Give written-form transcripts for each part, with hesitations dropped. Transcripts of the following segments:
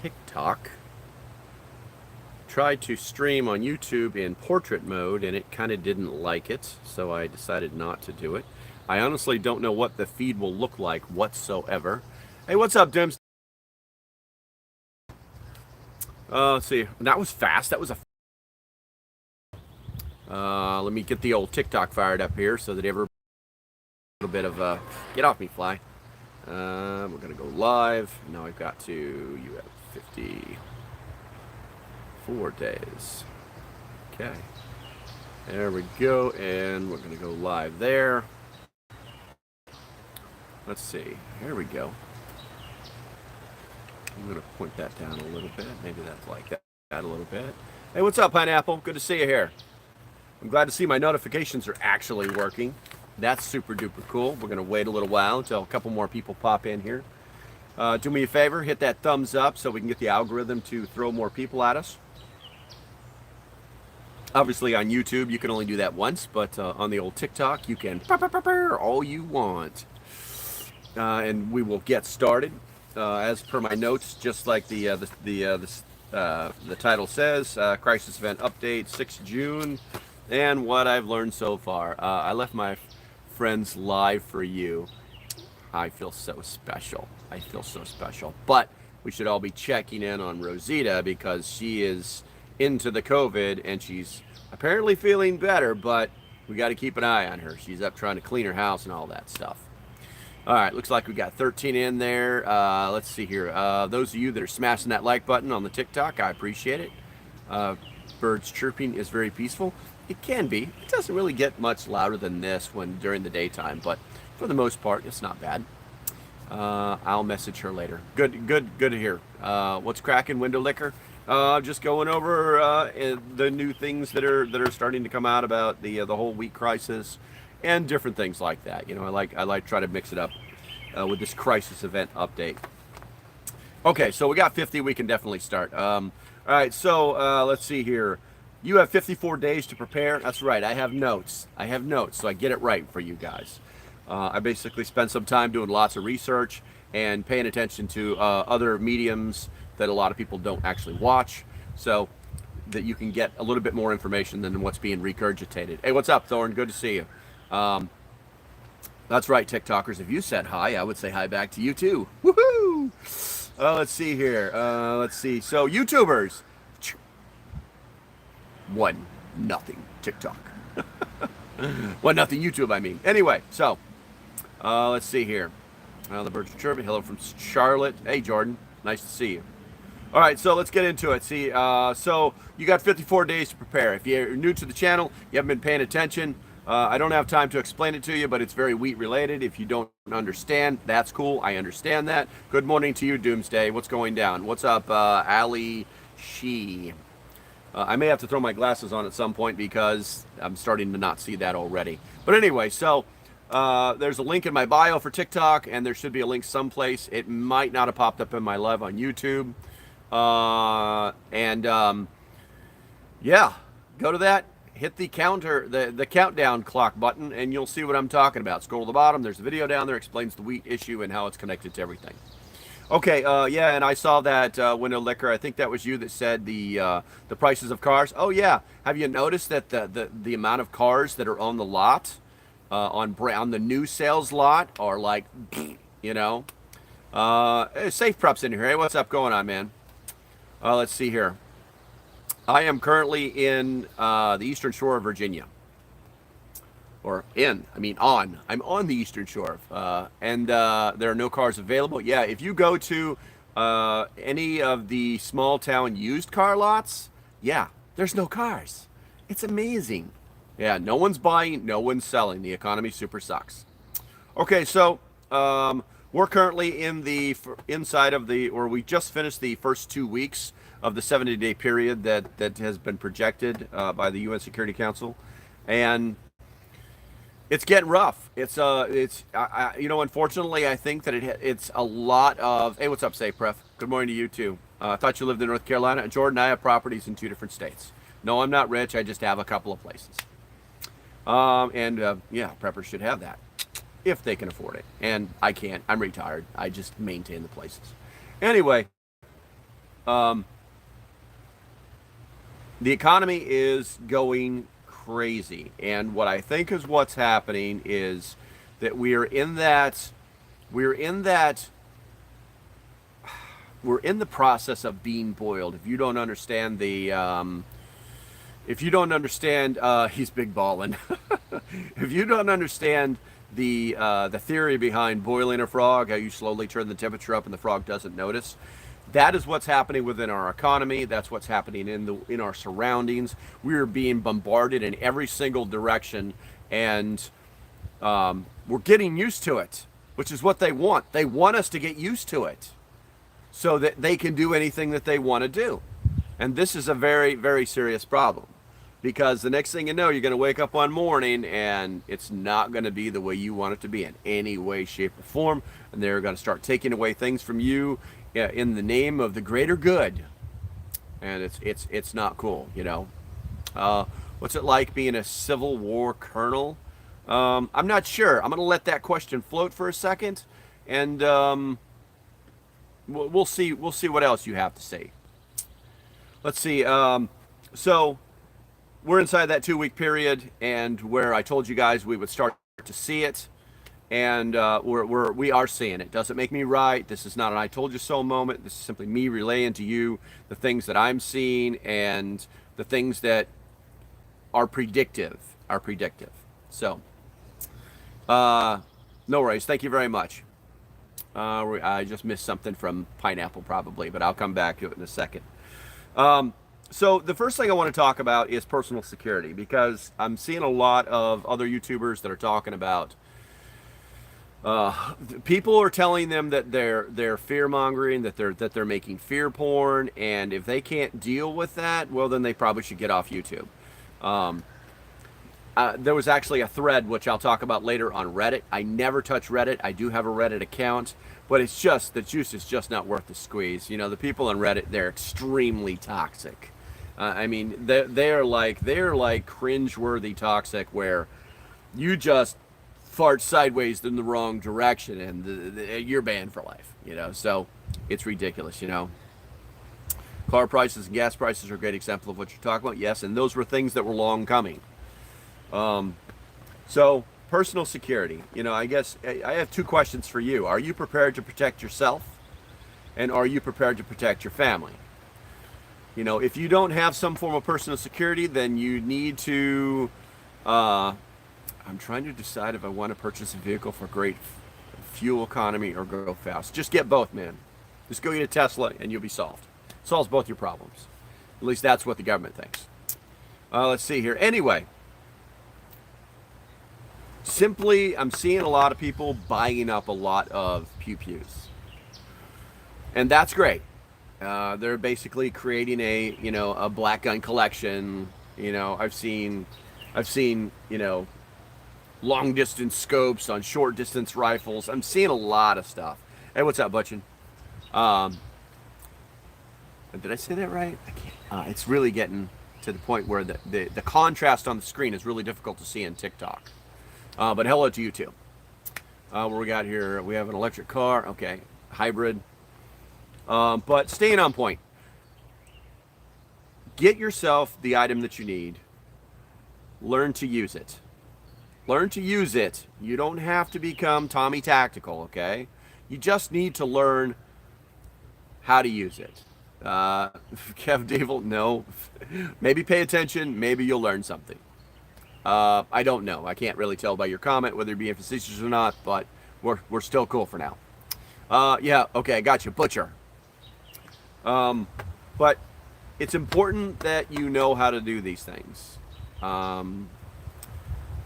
TikTok. Tried to stream on YouTube in portrait mode and it kind of didn't like it, so I decided not to do it. I honestly don't know what the feed will look like whatsoever. Hey, what's up, Dims? Let's see. That was fast. That was a. Let me get the old TikTok fired up here so that everybody a little bit of get off me, fly. We're gonna go live. Now I've got to. You have 54 days. Okay. There we go, and we're gonna go live there. Let's see. Here we go. I'm going to point that down a little bit. Maybe that's like that a little bit. Hey, what's up, Pineapple? Good to see you here. I'm glad to see my notifications are actually working. That's super duper cool. We're going to wait a little while until a couple more people pop in here. Do me a favor, hit that thumbs up so we can get the algorithm to throw more people at us. Obviously on YouTube you can only do that once, but on the old TikTok you can all you want. And we will get started. As per my notes, just like the title says, crisis event update, 6 June, and what I've learned so far. I left my friends live for you. I feel so special. I feel so special. But we should all be checking in on Rosita because she is into the COVID and she's apparently feeling better, but we got to keep an eye on her. She's up trying to clean her house and all that stuff. All right, looks like we got 13 in there. Let's see here. Those of you that are smashing that like button on the TikTok, I appreciate it. Birds chirping is very peaceful. It can be. It doesn't really get much louder than this when during the daytime, but for the most part, it's not bad. I'll message her later. Good to hear. What's cracking, Window Liquor? Just going over the new things that are starting to come out about the whole wheat crisis. And different things like that. You know, I like try to mix it up with this crisis event update. Okay, so we got 50. We can definitely start. All right, so let's see here. You have 54 days to prepare. That's right. I have notes. So I get it right for you guys. I basically spent some time doing lots of research and paying attention to other mediums that a lot of people don't actually watch, so that you can get a little bit more information than what's being regurgitated. Hey, what's up, Thorn? Good to see you. That's right, TikTokers. If you said hi, I would say hi back to you too. Woohoo! Let's see here. Let's see. So, YouTubers. 1-0 TikTok. 1-0 YouTube, I mean. Anyway, so, let's see here. The birds are chirping. Hello from Charlotte. Hey, Jordan. Nice to see you. All right, so let's get into it. See, so you got 54 days to prepare. If you're new to the channel, you haven't been paying attention, I don't have time to explain it to you, but it's very wheat related. If you don't understand, that's cool. I understand that. Good morning to you, Doomsday. What's going down? What's up, Ali She? I may have to throw my glasses on at some point because I'm starting to not see that already. But anyway, so there's a link in my bio for TikTok, and there should be a link someplace. It might not have popped up in my live on YouTube. Yeah, go to that. Hit the counter, the countdown clock button, and you'll see what I'm talking about. Scroll to the bottom. There's a video down there explains the wheat issue and how it's connected to everything. Okay, yeah, and I saw that Window Liquor. I think that was you that said the prices of cars. Oh yeah, have you noticed that the amount of cars that are on the lot, on the new sales lot, are like, you know, Safe Prep's in here. Hey, what's up going on, man? Let's see here. I am currently in the Eastern Shore of Virginia. I'm on the Eastern Shore. And there are no cars available. Yeah, if you go to any of the small town used car lots, yeah, there's no cars. It's amazing. Yeah, no one's buying, no one's selling. The economy super sucks. Okay, so we're currently in the inside of the, or we just finished the first 2 weeks of the 70-day period that has been projected by the UN Security Council, and it's getting rough. It's you know, unfortunately, I think that it's a lot of. Hey, what's up, Safe Pref? Good morning to you too. I thought you lived in North Carolina. Jordan, I have properties in 2 different states. No, I'm not rich. I just have a couple of places. Yeah, preppers should have that if they can afford it, and I can't. I'm retired. I just maintain the places. Anyway. Um, the economy is going crazy, and what I think is what's happening is that we're in that we're in the process of being boiled. If you don't understand he's big ballin'. If you don't understand the theory behind boiling a frog, how you slowly turn the temperature up and the frog doesn't notice, that is what's happening within our economy. That's what's happening in our surroundings. We're being bombarded in every single direction, and we're getting used to it, which is what they want. They want us to get used to it so that they can do anything that they want to do. And this is a very, very serious problem, because the next thing you know, you're going to wake up one morning and it's not going to be the way you want it to be in any way, shape, or form. And they're going to start taking away things from you in the name of the greater good. And it's not cool, you know. What's it like being a Civil War colonel? I'm not sure. I'm going to let that question float for a second, and we'll see what else you have to say. Let's see. So we're inside that 2-week period, and where I told you guys we would start to see it, and we are seeing it. Doesn't make me right. This is not an I told you so moment. This is simply me relaying to you the things that I'm seeing and the things that are predictive. So, no worries. Thank you very much. I just missed something from Pineapple probably, but I'll come back to it in a second. So the first thing I want to talk about is personal security, because I'm seeing a lot of other YouTubers that are talking about people are telling them that they're fear mongering, that they're making fear porn, and if they can't deal with that, well, then they probably should get off YouTube. There was actually a thread, which I'll talk about later, on Reddit. I never touch Reddit. I do have a Reddit account, but it's just, the juice is just not worth the squeeze. You know, the people on Reddit, they're extremely toxic. I mean, they're like cringe-worthy toxic, where you just fart sideways in the wrong direction and you're banned for life, you know. So it's ridiculous, you know. Car prices and gas prices are a great example of what you're talking about. Yes, and those were things that were long coming. So personal security, you know, I guess I have 2 questions for you. Are you prepared to protect yourself? And are you prepared to protect your family? You know, if you don't have some form of personal security, then you need to, I'm trying to decide if I want to purchase a vehicle for great fuel economy or go fast. Just get both, man. Just go get a Tesla and you'll be solved. Solves both your problems. At least that's what the government thinks. Let's see here. Anyway, simply, I'm seeing a lot of people buying up a lot of pew-pews. And that's great. They're basically creating a black gun collection. You know, I've seen, you know, long distance scopes on short distance rifles. I'm seeing a lot of stuff. Hey, what's up, Butchin? Did I say that right? I can't. It's really getting to the point where the contrast on the screen is really difficult to see in TikTok. But hello to you too. What we got here? We have an electric car. Okay, hybrid. But staying on point. Get yourself the item that you need. Learn to use it. Learn to use it. You don't have to become Tommy Tactical, okay? You just need to learn how to use it. Kev Devil, no. Maybe pay attention. Maybe you'll learn something. I don't know. I can't really tell by your comment whether you're being facetious or not, but we're still cool for now. Yeah, okay, I got you. Butcher. But it's important that you know how to do these things.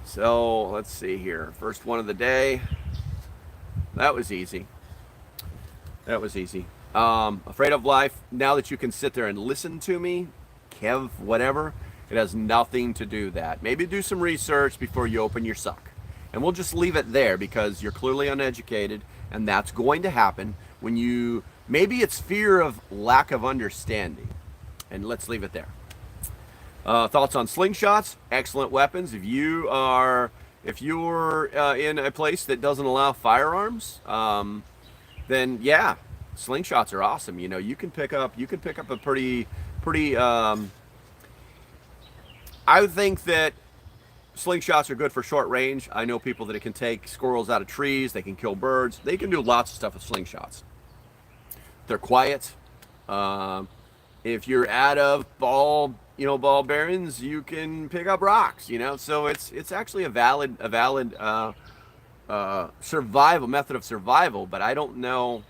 So let's see here. First one of the day. That was easy. Afraid of life. Now that you can sit there and listen to me, Kev, whatever, it has nothing to do that. Maybe do some research before you open your suck. And we'll just leave it there, because you're clearly uneducated, and that's going to happen when you, maybe it's fear of lack of understanding. And let's leave it there. Thoughts on slingshots? Excellent weapons. If you're in a place that doesn't allow firearms, then yeah, slingshots are awesome. You know, you can pick up a pretty. I would think that slingshots are good for short range. I know people that it can take squirrels out of trees. They can kill birds. They can do lots of stuff with slingshots. They're quiet. Um, if you're out of ball bearings, you can pick up rocks. You know, so it's actually a valid survival method of survival. But I don't know.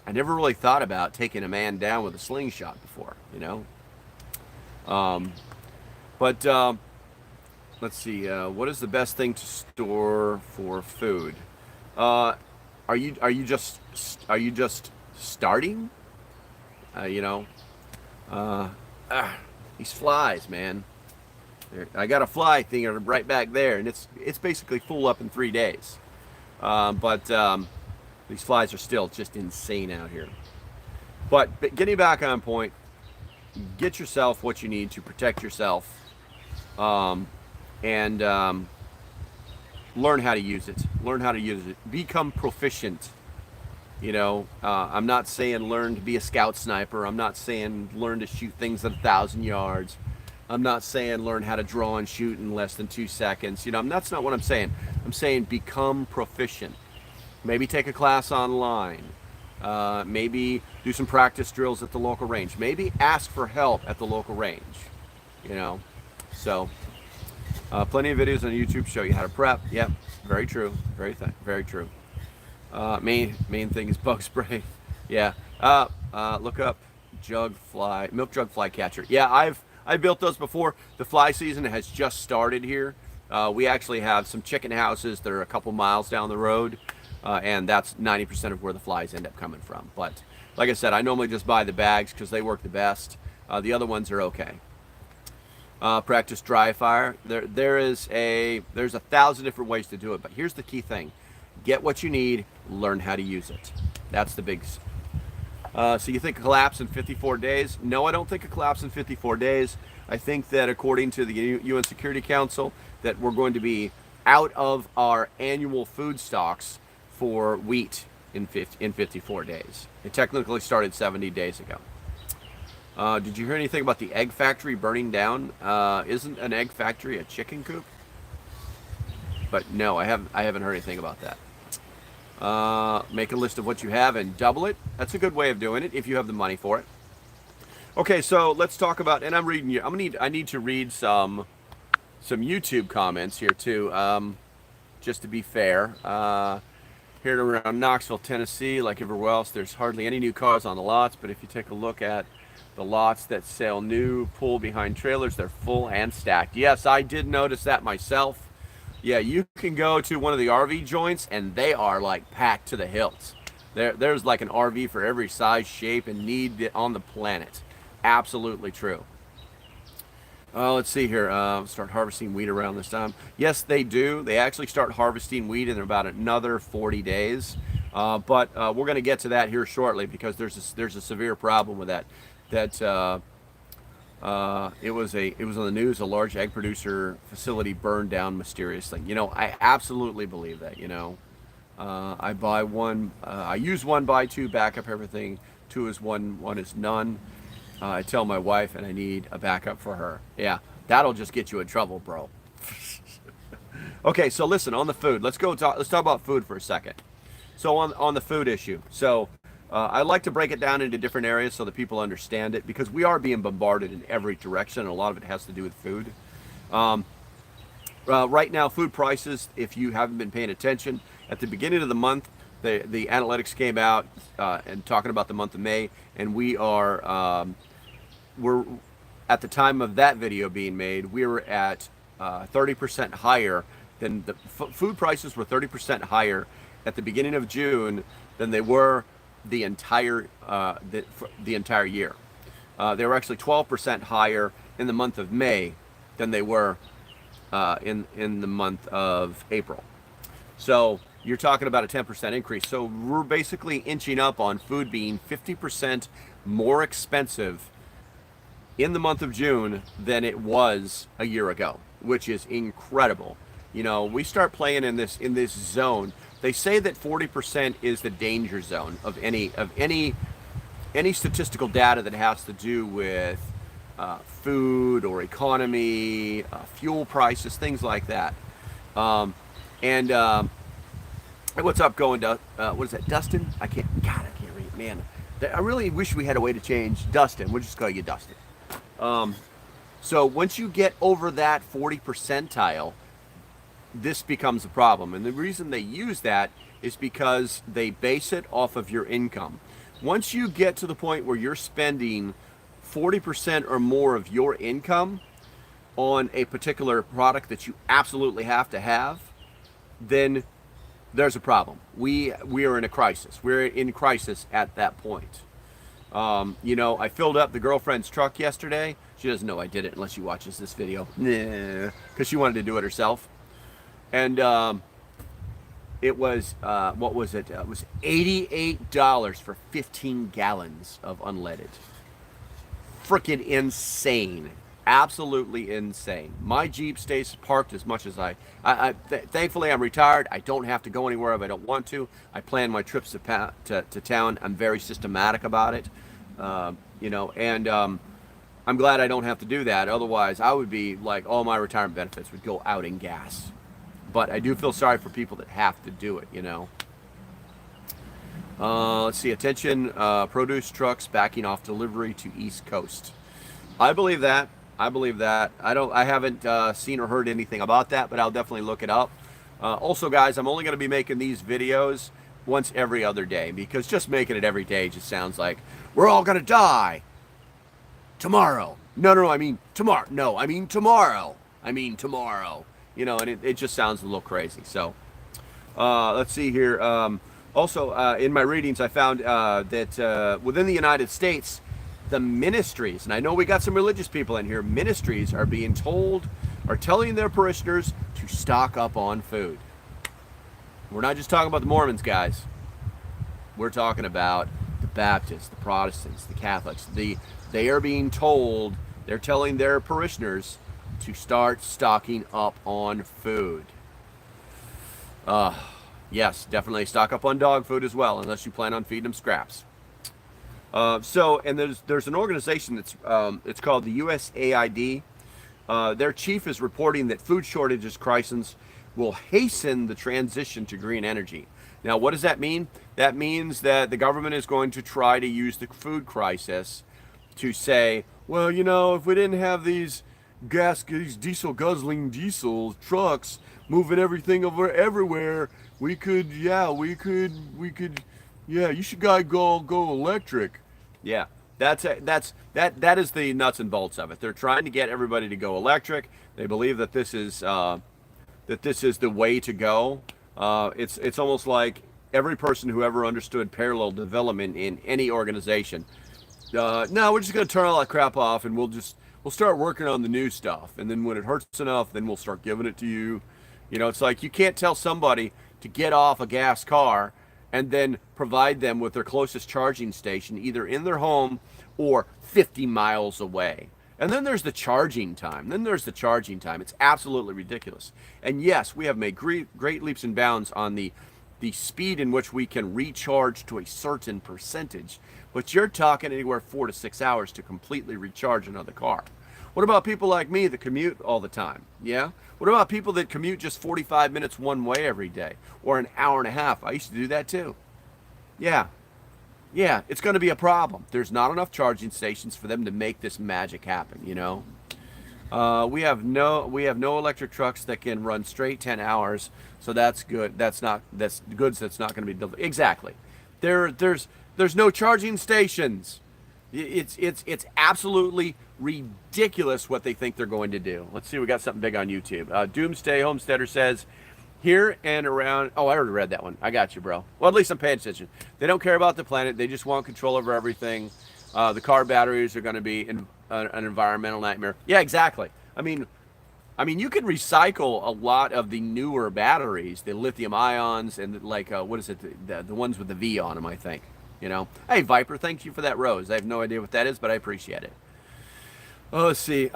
I never really thought about taking a man down with a slingshot before. You know. But let's see. What is the best thing to store for food? Are you just starting? You know, uh, these flies, man. I got a fly thing right back there, and it's basically full up in 3 days. But these flies are still just insane out here. But getting back on point, get yourself what you need to protect yourself, and learn how to use it. Learn how to use it. Become proficient. You know, I'm not saying learn to be a scout sniper. I'm not saying learn to shoot things at 1,000 yards. I'm not saying learn how to draw and shoot in less than 2 seconds. You know, that's not what I'm saying. I'm saying become proficient. Maybe take a class online. Maybe do some practice drills at the local range. Maybe ask for help at the local range. You know, so plenty of videos on YouTube show you how to prep. Yep, very true. Very true. Main thing is bug spray. Yeah. Look up milk jug fly catcher. Yeah, I built those before. The fly season has just started here. We actually have some chicken houses that are a couple miles down the road, and that's 90% of where the flies end up coming from. But like I said, I normally just buy the bags because they work the best. The other ones are okay. Practice dry fire. There's 1,000 different ways to do it, but here's the key thing. Get what you need, learn how to use it. That's the big. So you think a collapse in 54 days? No, I don't think a collapse in 54 days. I think that according to the UN Security Council, that we're going to be out of our annual food stocks for wheat in 54 days. It technically started 70 days ago. Did you hear anything about the egg factory burning down? Isn't an egg factory a chicken coop? But no, I haven't heard anything about that. Make a list of what you have and double it. That's a good way of doing it if you have the money for it. Okay, so let's talk about. And I'm reading. I need to read some YouTube comments here too. Just to be fair. Here around Knoxville, Tennessee, like everywhere else, there's hardly any new cars on the lots. But if you take a look at the lots that sell new pull behind trailers, they're full and stacked. Yes, I did notice that myself. Yeah, you can go to one of the RV joints and they are like packed to the hilt. There's like an RV for every size, shape, and need on the planet. Absolutely true. Let's see here. Start harvesting wheat around this time. Yes, they do. They actually start harvesting wheat in about another 40 days. But we're going to get to that here shortly because there's a severe problem with that. It was on the news. A large egg producer facility burned down mysteriously. You know, I absolutely believe that. You know, I buy one. I use one, buy two, back up everything. Two is one. One is none. I tell my wife, and I need a backup for her. Yeah, that'll just get you in trouble, bro. Okay, so listen, on the food. Let's talk about food for a second. So on the food issue. So I like to break it down into different areas so that people understand it because we are being bombarded in every direction, and a lot of it has to do with food. Right now, food prices, if you haven't been paying attention, at the beginning of the month, the analytics came out and talking about the month of May, and we're at the time of that video being made, we were at 30% higher than the food prices were 30% higher at the beginning of June than they were the entire year. They were actually 12% higher in the month of May than they were in the month of April. So you're talking about a 10% increase. So we're basically inching up on food being 50% more expensive in the month of June than it was a year ago, which is incredible. You know, we start playing in this zone. They say that 40% is the danger zone of any statistical data that has to do with food or economy, fuel prices, things like that. And what's up, going to what is that, Dustin? I can't read, man. I really wish we had a way to change Dustin. We'll just call you Dustin. So once you get over that 40 percentile, this becomes a problem. And the reason they use that is because they base it off of your income. Once you get to the point where you're spending 40% or more of your income on a particular product that you absolutely have to have, then there's a problem. We are in a crisis. We're in crisis at that point. You know, I filled up the girlfriend's truck yesterday. She doesn't know I did it unless she watches this video. Nah, because she wanted to do it herself. And it was, what was it? It was $88 for 15 gallons of unleaded. Freaking insane. Absolutely insane. My Jeep stays parked as much as thankfully I'm retired. I don't have to go anywhere if I don't want to. I plan my trips to town. I'm very systematic about it. You know, and I'm glad I don't have to do that. Otherwise, I would be like, all my retirement benefits would go out in gas. But I do feel sorry for people that have to do it, you know. Let's see. Attention, produce trucks backing off delivery to East Coast. I believe that. I haven't seen or heard anything about that, but I'll definitely look it up. Also, guys, I'm only going to be making these videos once every other day, because just making it every day just sounds like we're all going to die tomorrow. No, I mean tomorrow. No, I mean tomorrow. You know, and it just sounds a little crazy. So let's see here. Also, in my readings, I found that within the United States, the ministries, and I know we got some religious people in here, ministries are being told, are telling their parishioners to stock up on food. We're not just talking about the Mormons, guys. We're talking about the Baptists, the Protestants, the Catholics. They are being told, they're telling their parishioners to start stocking up on food. Yes, definitely stock up on dog food as well, unless you plan on feeding them scraps. And there's an organization that's it's called the USAID. Their chief is reporting that food shortages crises will hasten the transition to green energy. Now, what does that mean? That means that the government is going to try to use the food crisis to say, well, you know, if we didn't have these diesel guzzling diesel trucks moving everything over everywhere, you should go electric. Yeah, that is the nuts and bolts of it. They're trying to get everybody to go electric. They believe that this is the way to go. It's almost like every person who ever understood parallel development in any organization. No, we're just gonna turn all that crap off, and we'll start working on the new stuff. And then when it hurts enough, then we'll start giving it to you. You know, it's like you can't tell somebody to get off a gas car and then provide them with their closest charging station, either in their home or 50 miles away. And then there's the charging time. It's absolutely ridiculous. And yes, we have made great leaps and bounds on the speed in which we can recharge to a certain percentage. But you're talking anywhere 4 to 6 hours to completely recharge another car. What about people like me that commute all the time? Yeah? What about people that commute just 45 minutes one way every day, or an hour and a half? I used to do that too. Yeah, it's going to be a problem. There's not enough charging stations for them to make this magic happen, you know? We have no electric trucks that can run straight 10 hours, so that's good. That's goods that's not going to be delivered. Exactly. There's no charging stations. It's absolutely ridiculous what they think they're going to do. Let's see, we got something big on YouTube. Doomsday Homesteader says, here and around, oh, I already read that one. I got you, bro. Well, at least I'm paying attention. They don't care about the planet. They just want control over everything. The car batteries are going to be an environmental nightmare. Yeah, exactly. I mean, you can recycle a lot of the newer batteries, the lithium ions, and like, what is it? The ones with the V on them, I think. You know, hey Viper, thank you for that rose. I have no idea what that is, but I appreciate it. Oh, let's see.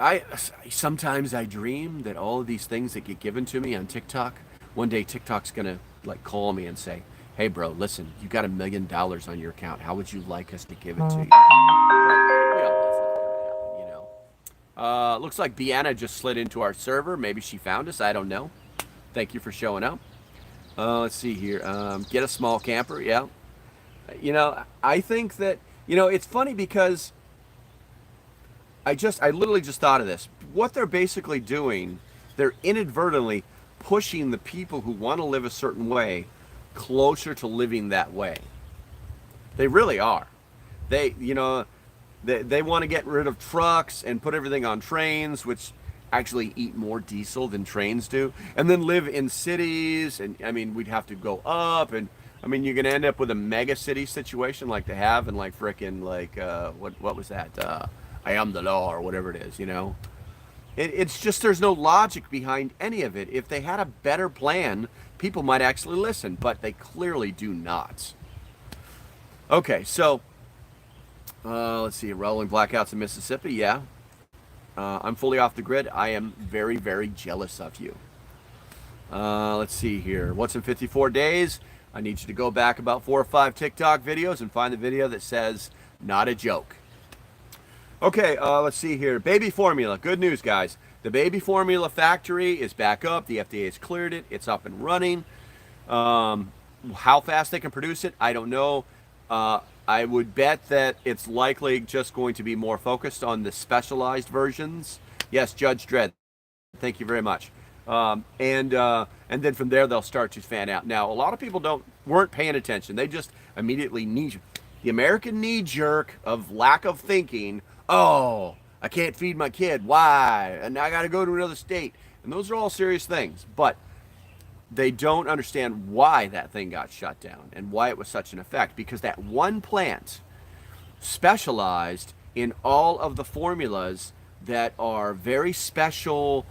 Sometimes I dream that all of these things that get given to me on TikTok, one day TikTok's gonna like call me and say, hey bro, listen, you got $1 million on your account. How would you like us to give it to you? But, that's not gonna happen, looks like Bianna just slid into our server. Maybe she found us. I don't know. Thank you for showing up. Let's see here. Get a small camper. Yeah. I think that, it's funny because I literally just thought of this. What they're basically doing, they're inadvertently pushing the people who want to live a certain way closer to living that way. They really are. They want to get rid of trucks and put everything on trains, which actually eat more diesel than trains do, and then live in cities. And I mean, we'd have to go up, and I mean, you're gonna end up with a mega city situation like they have in like frickin' like what was that? I am the law or whatever it is. It's just there's no logic behind any of it. If they had a better plan, people might actually listen, but they clearly do not. Okay, so let's see, rolling blackouts in Mississippi. Yeah, I'm fully off the grid. I am very, very jealous of you. Let's see here. What's in 54 days? I need you to go back about 4 or 5 TikTok videos and find the video that says not a joke. Okay, let's see here. Baby formula. Good news, guys. The baby formula factory is back up. The FDA has cleared it. It's up and running. How fast they can produce it, I don't know. I would bet that it's likely just going to be more focused on the specialized versions. Yes, Judge Dredd. Thank you very much. And then from there they'll start to fan out. Now, a lot of people weren't paying attention. They just immediately the American knee jerk of lack of thinking. Oh, I can't feed my kid. Why? And I got to go to another state. And those are all serious things, but they don't understand why that thing got shut down and why it was such an effect, because that one plant specialized in all of the formulas that are very special,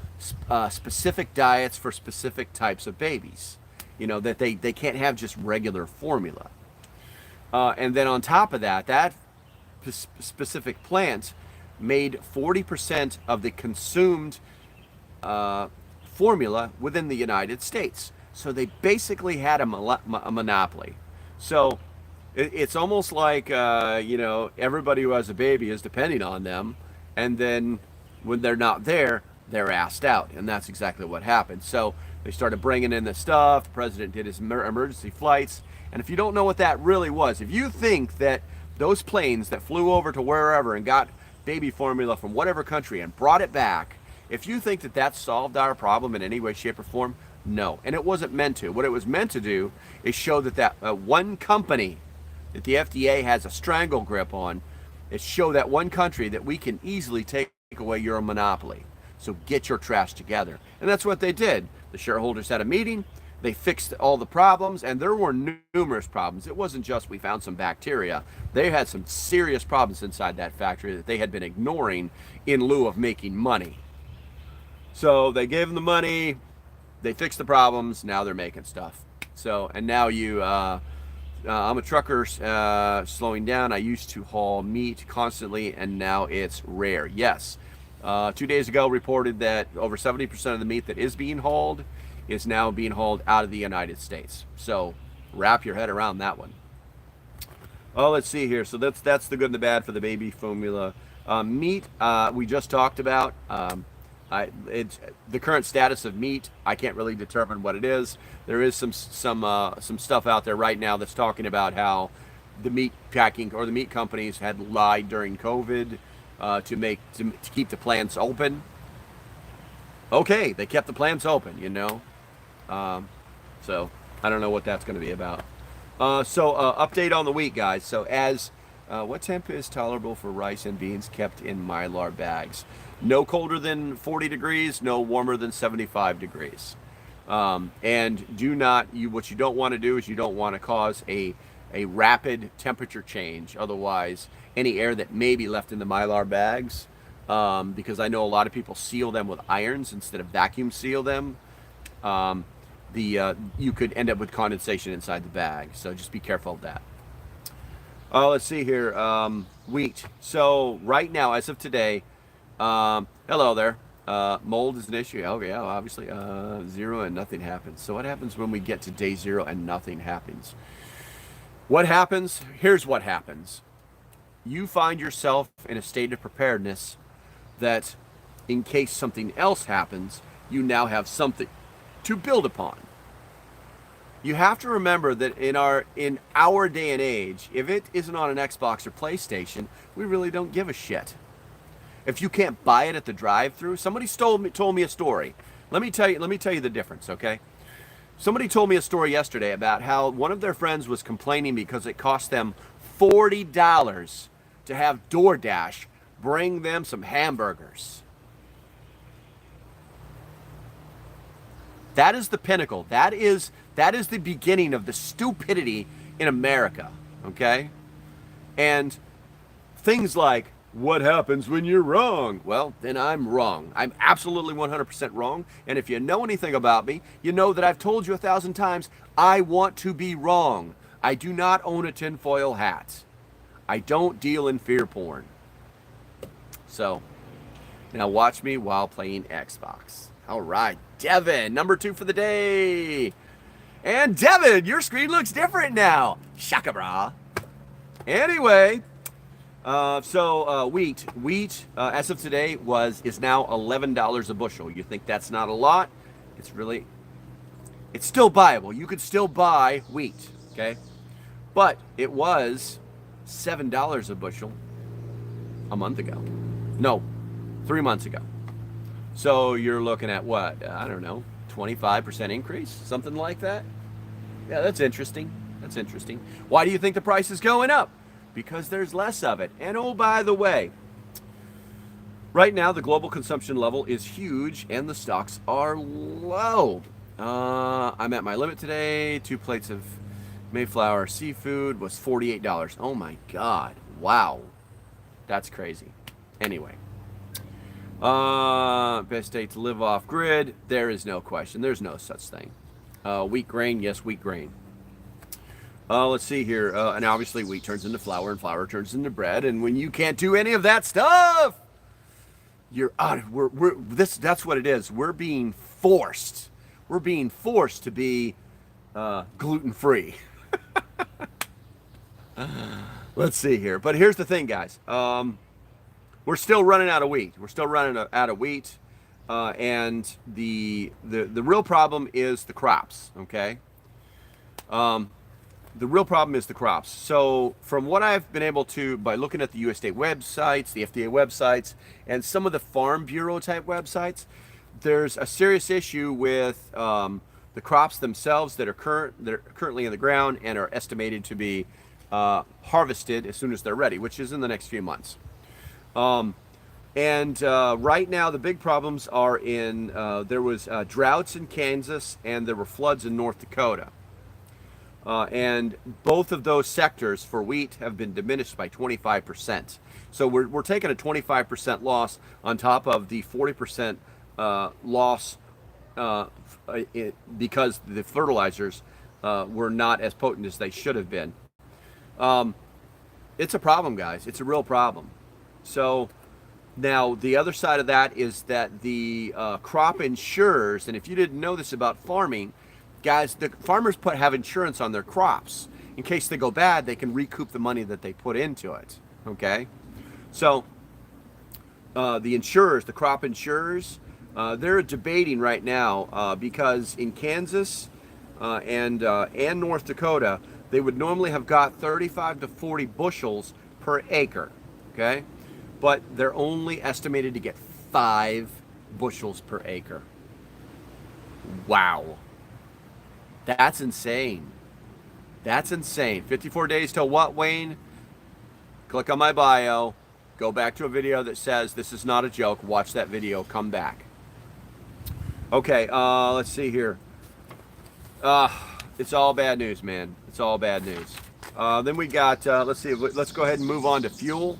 specific diets for specific types of babies. That they can't have just regular formula. And then on top of that, that specific plant made 40% of the consumed formula within the United States. So they basically had a monopoly. So it's almost like, everybody who has a baby is depending on them. And then when they're not there, they're asked out. And that's exactly what happened. So they started bringing in the stuff. The president did his emergency flights. And if you don't know what that really was, if you think that those planes that flew over to wherever and got baby formula from whatever country and brought it back, if you think that that solved our problem in any way, shape, or form, no. And it wasn't meant to. What it was meant to do is show that one company that the FDA has a strangle grip on, is show that one country that we can easily take away your monopoly. So get your trash together. And that's what they did. The shareholders had a meeting. They fixed all the problems, and there were numerous problems. It wasn't just we found some bacteria. They had some serious problems inside that factory that they had been ignoring in lieu of making money. So they gave them the money, they fixed the problems, now they're making stuff. So, and now I'm a trucker slowing down. I used to haul meat constantly, and now it's rare. Yes. 2 days ago reported that over 70% of the meat that is being hauled is now being hauled out of the United States. So wrap your head around that one. Oh, let's see here. So that's the good and the bad for the baby formula. Meat, we just talked about. It's the current status of meat. I can't really determine what it is. There is some stuff out there right now that's talking about how the meat packing or the meat companies had lied during COVID to keep the plants open. Okay, they kept the plants open, So I don't know what that's going to be about. Update on the wheat, guys. So what temp is tolerable for rice and beans kept in Mylar bags? No colder than 40 degrees, no warmer than 75 degrees. And what you don't want to do is you don't want to cause a rapid temperature change. Otherwise, any air that may be left in the Mylar bags, because I know a lot of people seal them with irons instead of vacuum seal them, you could end up with condensation inside the bag. So just be careful of that. Let's see here. Wheat. So right now, as of today, hello there. Mold is an issue. Oh yeah, obviously. 0 and nothing happens. So what happens when we get to day 0 and nothing happens? What happens? Here's what happens. You find yourself in a state of preparedness that in case something else happens, you now have something to build upon. You have to remember that in our day and age, if it isn't on an Xbox or PlayStation, we really don't give a shit. If you can't buy it at the drive-thru, somebody told me a story. Let me tell you the difference, okay? Somebody told me a story yesterday about how one of their friends was complaining because it cost them $40 to have DoorDash bring them some hamburgers. That is the pinnacle. That is the beginning of the stupidity in America, okay? And things like, what happens when you're wrong? Well, then I'm wrong. I'm absolutely 100% wrong. And if you know anything about me, you know that I've told you 1,000 times, I want to be wrong. I do not own a tinfoil hat. I don't deal in fear porn. So, now watch me while playing Xbox. All right, Devin, number 2 for the day. And Devin, your screen looks different now. Shaka bra. Anyway, wheat as of today is now $11 a bushel. You think that's not a lot? It's still buyable. You could still buy wheat, okay? But it was $7 a bushel a month ago. No, 3 months ago. So you're looking at what? I don't know, 25% increase, something like that. Yeah, that's interesting. That's interesting. Why do you think the price is going up? Because there's less of it. And oh, by the way, right now the global consumption level is huge and the stocks are low. I'm at my limit today. 2 plates of Mayflower seafood was $48. Oh my God. Wow. That's crazy. Anyway. Best day to live off grid. There is no question. There's no such thing. Wheat grain. Yes, wheat grain. Let's see here. And obviously wheat turns into flour and flour turns into bread. And when you can't do any of that stuff, you're out. That's what it is. We're being forced. We're being forced to be gluten-free. Let's see here. But here's the thing, guys. We're still running out of wheat. We're still running out of wheat. And the real problem is the crops, okay? The real problem is the crops. So from what I've been able to, by looking at the USDA websites, the FDA websites, and some of the Farm Bureau type websites, there's a serious issue with the crops themselves that are currently in the ground and are estimated to be harvested as soon as they're ready, which is in the next few months. Right now the big problems are in, there was droughts in Kansas and there were floods in North Dakota. And both of those sectors for wheat have been diminished by 25%. So we're taking a 25% loss on top of the 40% loss because the fertilizers were not as potent as they should have been. It's a problem, guys. It's a real problem. So now the other side of that is that the crop insurers, and if you didn't know this about farming, guys, the farmers have insurance on their crops. In case they go bad, they can recoup the money that they put into it. Okay? So the insurers, the crop insurers, they're debating right now because in Kansas and North Dakota, they would normally have got 35 to 40 bushels per acre. Okay? But they're only estimated to get 5 bushels per acre. Wow. That's insane. That's insane. 54 days till what, Wayne? Click on my bio. Go back to a video that says this is not a joke. Watch that video. Come back. Okay, let's see here. It's all bad news, man. It's all bad news. Then we got, let's see, let's go ahead and move on to fuel.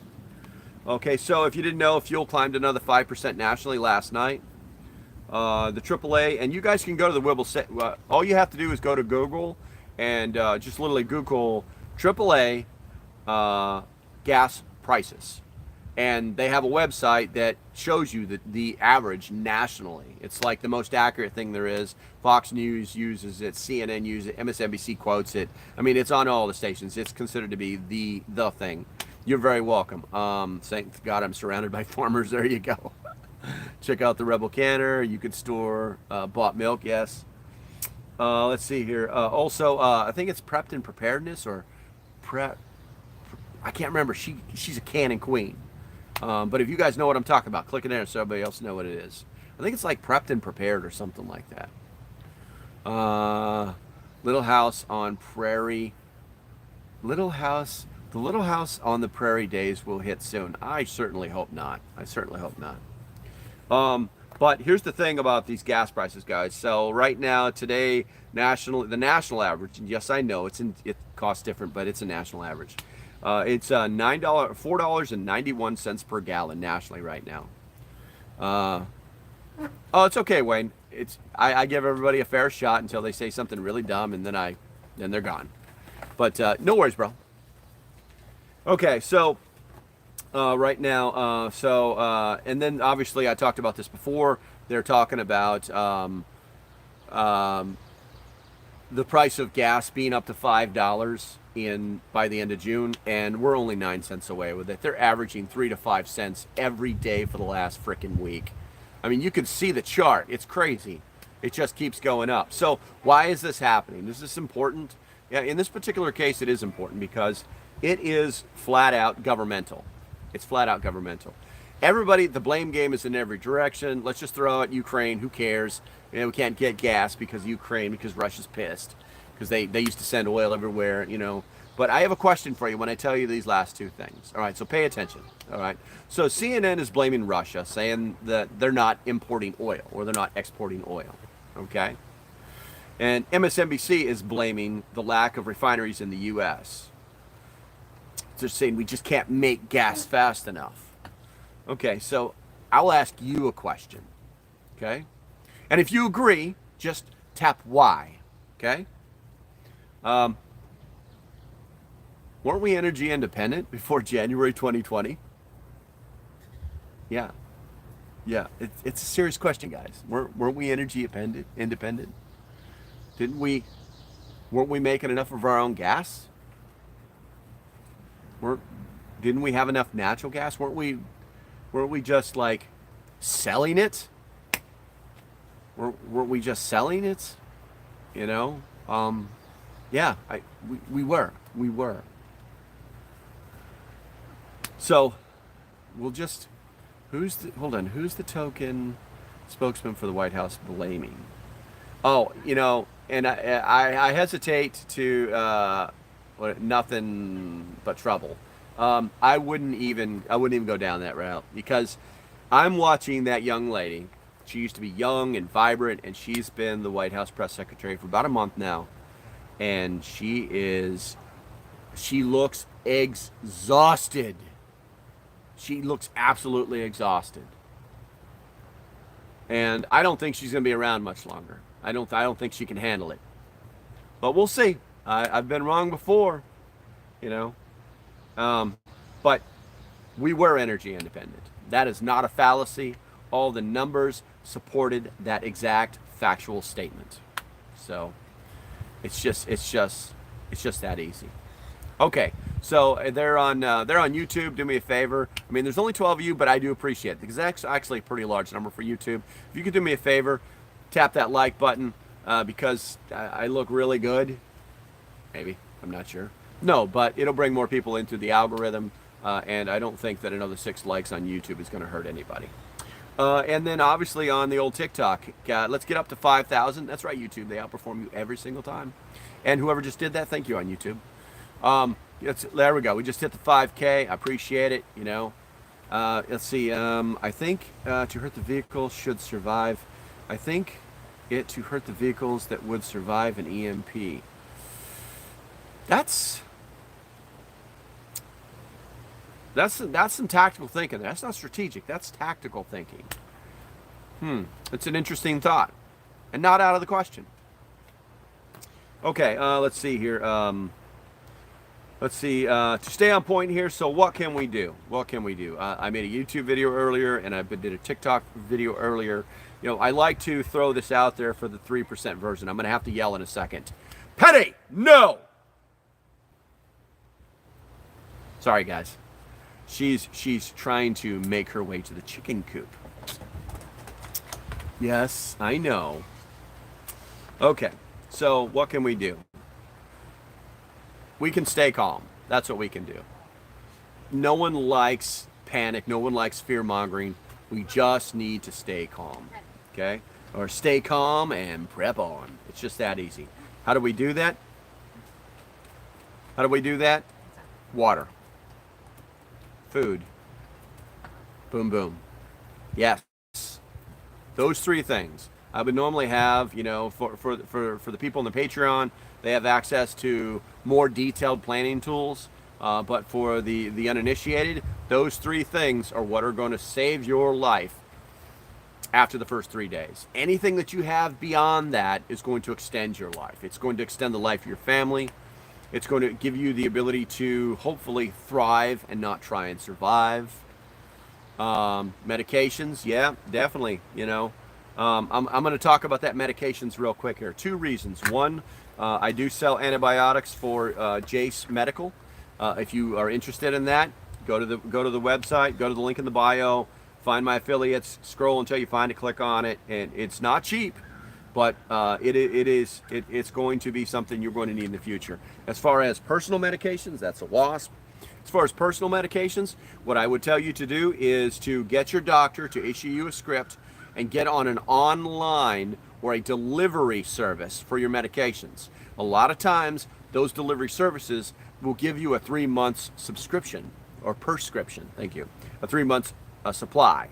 Okay, so if you didn't know, fuel climbed another 5% nationally last night. The AAA, and you guys can go to the Wibble. All you have to do is go to Google and just literally Google AAA gas prices. and they have a website that shows you the average nationally. It's like the most accurate thing there is. Fox News uses it, CNN uses it, MSNBC quotes it. I mean, it's on all the stations. It's considered to be the thing. You're very welcome. Thank God I'm surrounded by farmers. There you go. Check out the Rebel Canner. You could store bought milk, yes. Let's see here. Also, I think it's Prepped and Preparedness or Prep. I can't remember. She's a cannon queen. But if you guys know what I'm talking about, click in there so everybody else know what it is. I think it's like Prepped and Prepared or something like that. Little House on Prairie. The Little House on the Prairie days will hit soon. I certainly hope not. I certainly hope not. But here's the thing about these gas prices, guys. So right now, today, the national average, and yes, I know it costs different, but it's a national average. It's $4.91 per gallon nationally right now. Oh, it's okay, Wayne. I give everybody a fair shot until they say something really dumb, and then they're gone. But no worries, bro. Okay, so right now, and then obviously I talked about this before. They're talking about the price of gas being up to $5 by the end of June, and we're only 9 cents away with it. They're averaging 3 to 5 cents every day for the last freaking week. I mean, you can see the chart. It's crazy. It just keeps going up. So why is this happening? Is this important? Yeah, in this particular case, it is important because it is flat out governmental. It's flat out governmental. Everybody, the blame game is in every direction. Let's just throw out Ukraine. Who cares? You know, we can't get gas because of Ukraine, because Russia's pissed, because they used to send oil everywhere, you know. But I have a question for you when I tell you these last two things. All right, so pay attention. All right. So CNN is blaming Russia, saying that they're not importing oil or they're not exporting oil. Okay. And MSNBC is blaming the lack of refineries in the U.S. They're saying we just can't make gas fast enough. Okay, so I'll ask you a question. Okay? And if you agree, just tap Y. Okay? Weren't we energy independent before January 2020? Yeah. Yeah, it's a serious question, guys. Weren't we energy independent? Weren't we making enough of our own gas? Didn't we have enough natural gas? Weren't we just like selling it? Weren't we just selling it? You know? Yeah, we were. So we'll just who's the token spokesman for the White House blaming? Oh, you know, and I hesitate to nothing but trouble. I wouldn't even go down that route because I'm watching that young lady. She used to be young and vibrant, and she's been the White House press secretary for about a month now, and she looks exhausted. She looks absolutely exhausted, and I don't think she's going to be around much longer. I don't think she can handle it, but we'll see. I've been wrong before, you know. But we were energy independent. That is not a fallacy. All the numbers supported that exact factual statement. So it's just that easy. Okay, so they're on YouTube. Do me a favor. I mean, there's only 12 of you, but I do appreciate it because that's actually a pretty large number for YouTube. If you could do me a favor, tap that like button because I look really good. Maybe, I'm not sure. No, but it'll bring more people into the algorithm, and I don't think that another 6 likes on YouTube is going to hurt anybody. And then obviously on the old TikTok, let's get up to 5,000. That's right, YouTube. They outperform you every single time. And whoever just did that, thank you on YouTube. There we go. We just hit the 5K. I appreciate it. You know. Let's see. I think to hurt the vehicle should survive. I think to hurt the vehicles that would survive an EMP. That's some tactical thinking. That's not strategic. That's tactical thinking. It's an interesting thought, and not out of the question. Okay, let's see here. Let's see, to stay on point here, so what can we do? What can we do? I made a YouTube video earlier, and I did a TikTok video earlier. You know, I like to throw this out there for the 3% version. I'm going to have to yell in a second. Penny, no! Sorry, guys. She's trying to make her way to the chicken coop. Yes, I know. Okay, so what can we do? We can stay calm. That's what we can do. No one likes panic. No one likes fear-mongering. We just need to stay calm, okay? Or stay calm and prep on. It's just that easy. How do we do that? How do we do that? Water. Food. Boom, boom. Yes. Those three things. I would normally have, you know, for the people on the Patreon, they have access to more detailed planning tools. But for the uninitiated, those three things are what are going to save your life after the first 3 days. Anything that you have beyond that is going to extend your life. It's going to extend the life of your family. It's going to give you the ability to hopefully thrive and not try and survive. Medications, yeah, definitely, you know. I'm going to talk about that medications real quick here. 2 reasons. One, I do sell antibiotics for Jace Medical. If you are interested in that, go to the website, go to the link in the bio, find my affiliates, scroll until you find it, click on it, and it's not cheap, but it's going to be something you're going to need in the future. As far as personal medications, that's a wasp. As far as personal medications, what I would tell you to do is to get your doctor to issue you a script and get on an online or a delivery service for your medications. A lot of times, those delivery services will give you a 3 months subscription or prescription. Thank you. A 3 months supply.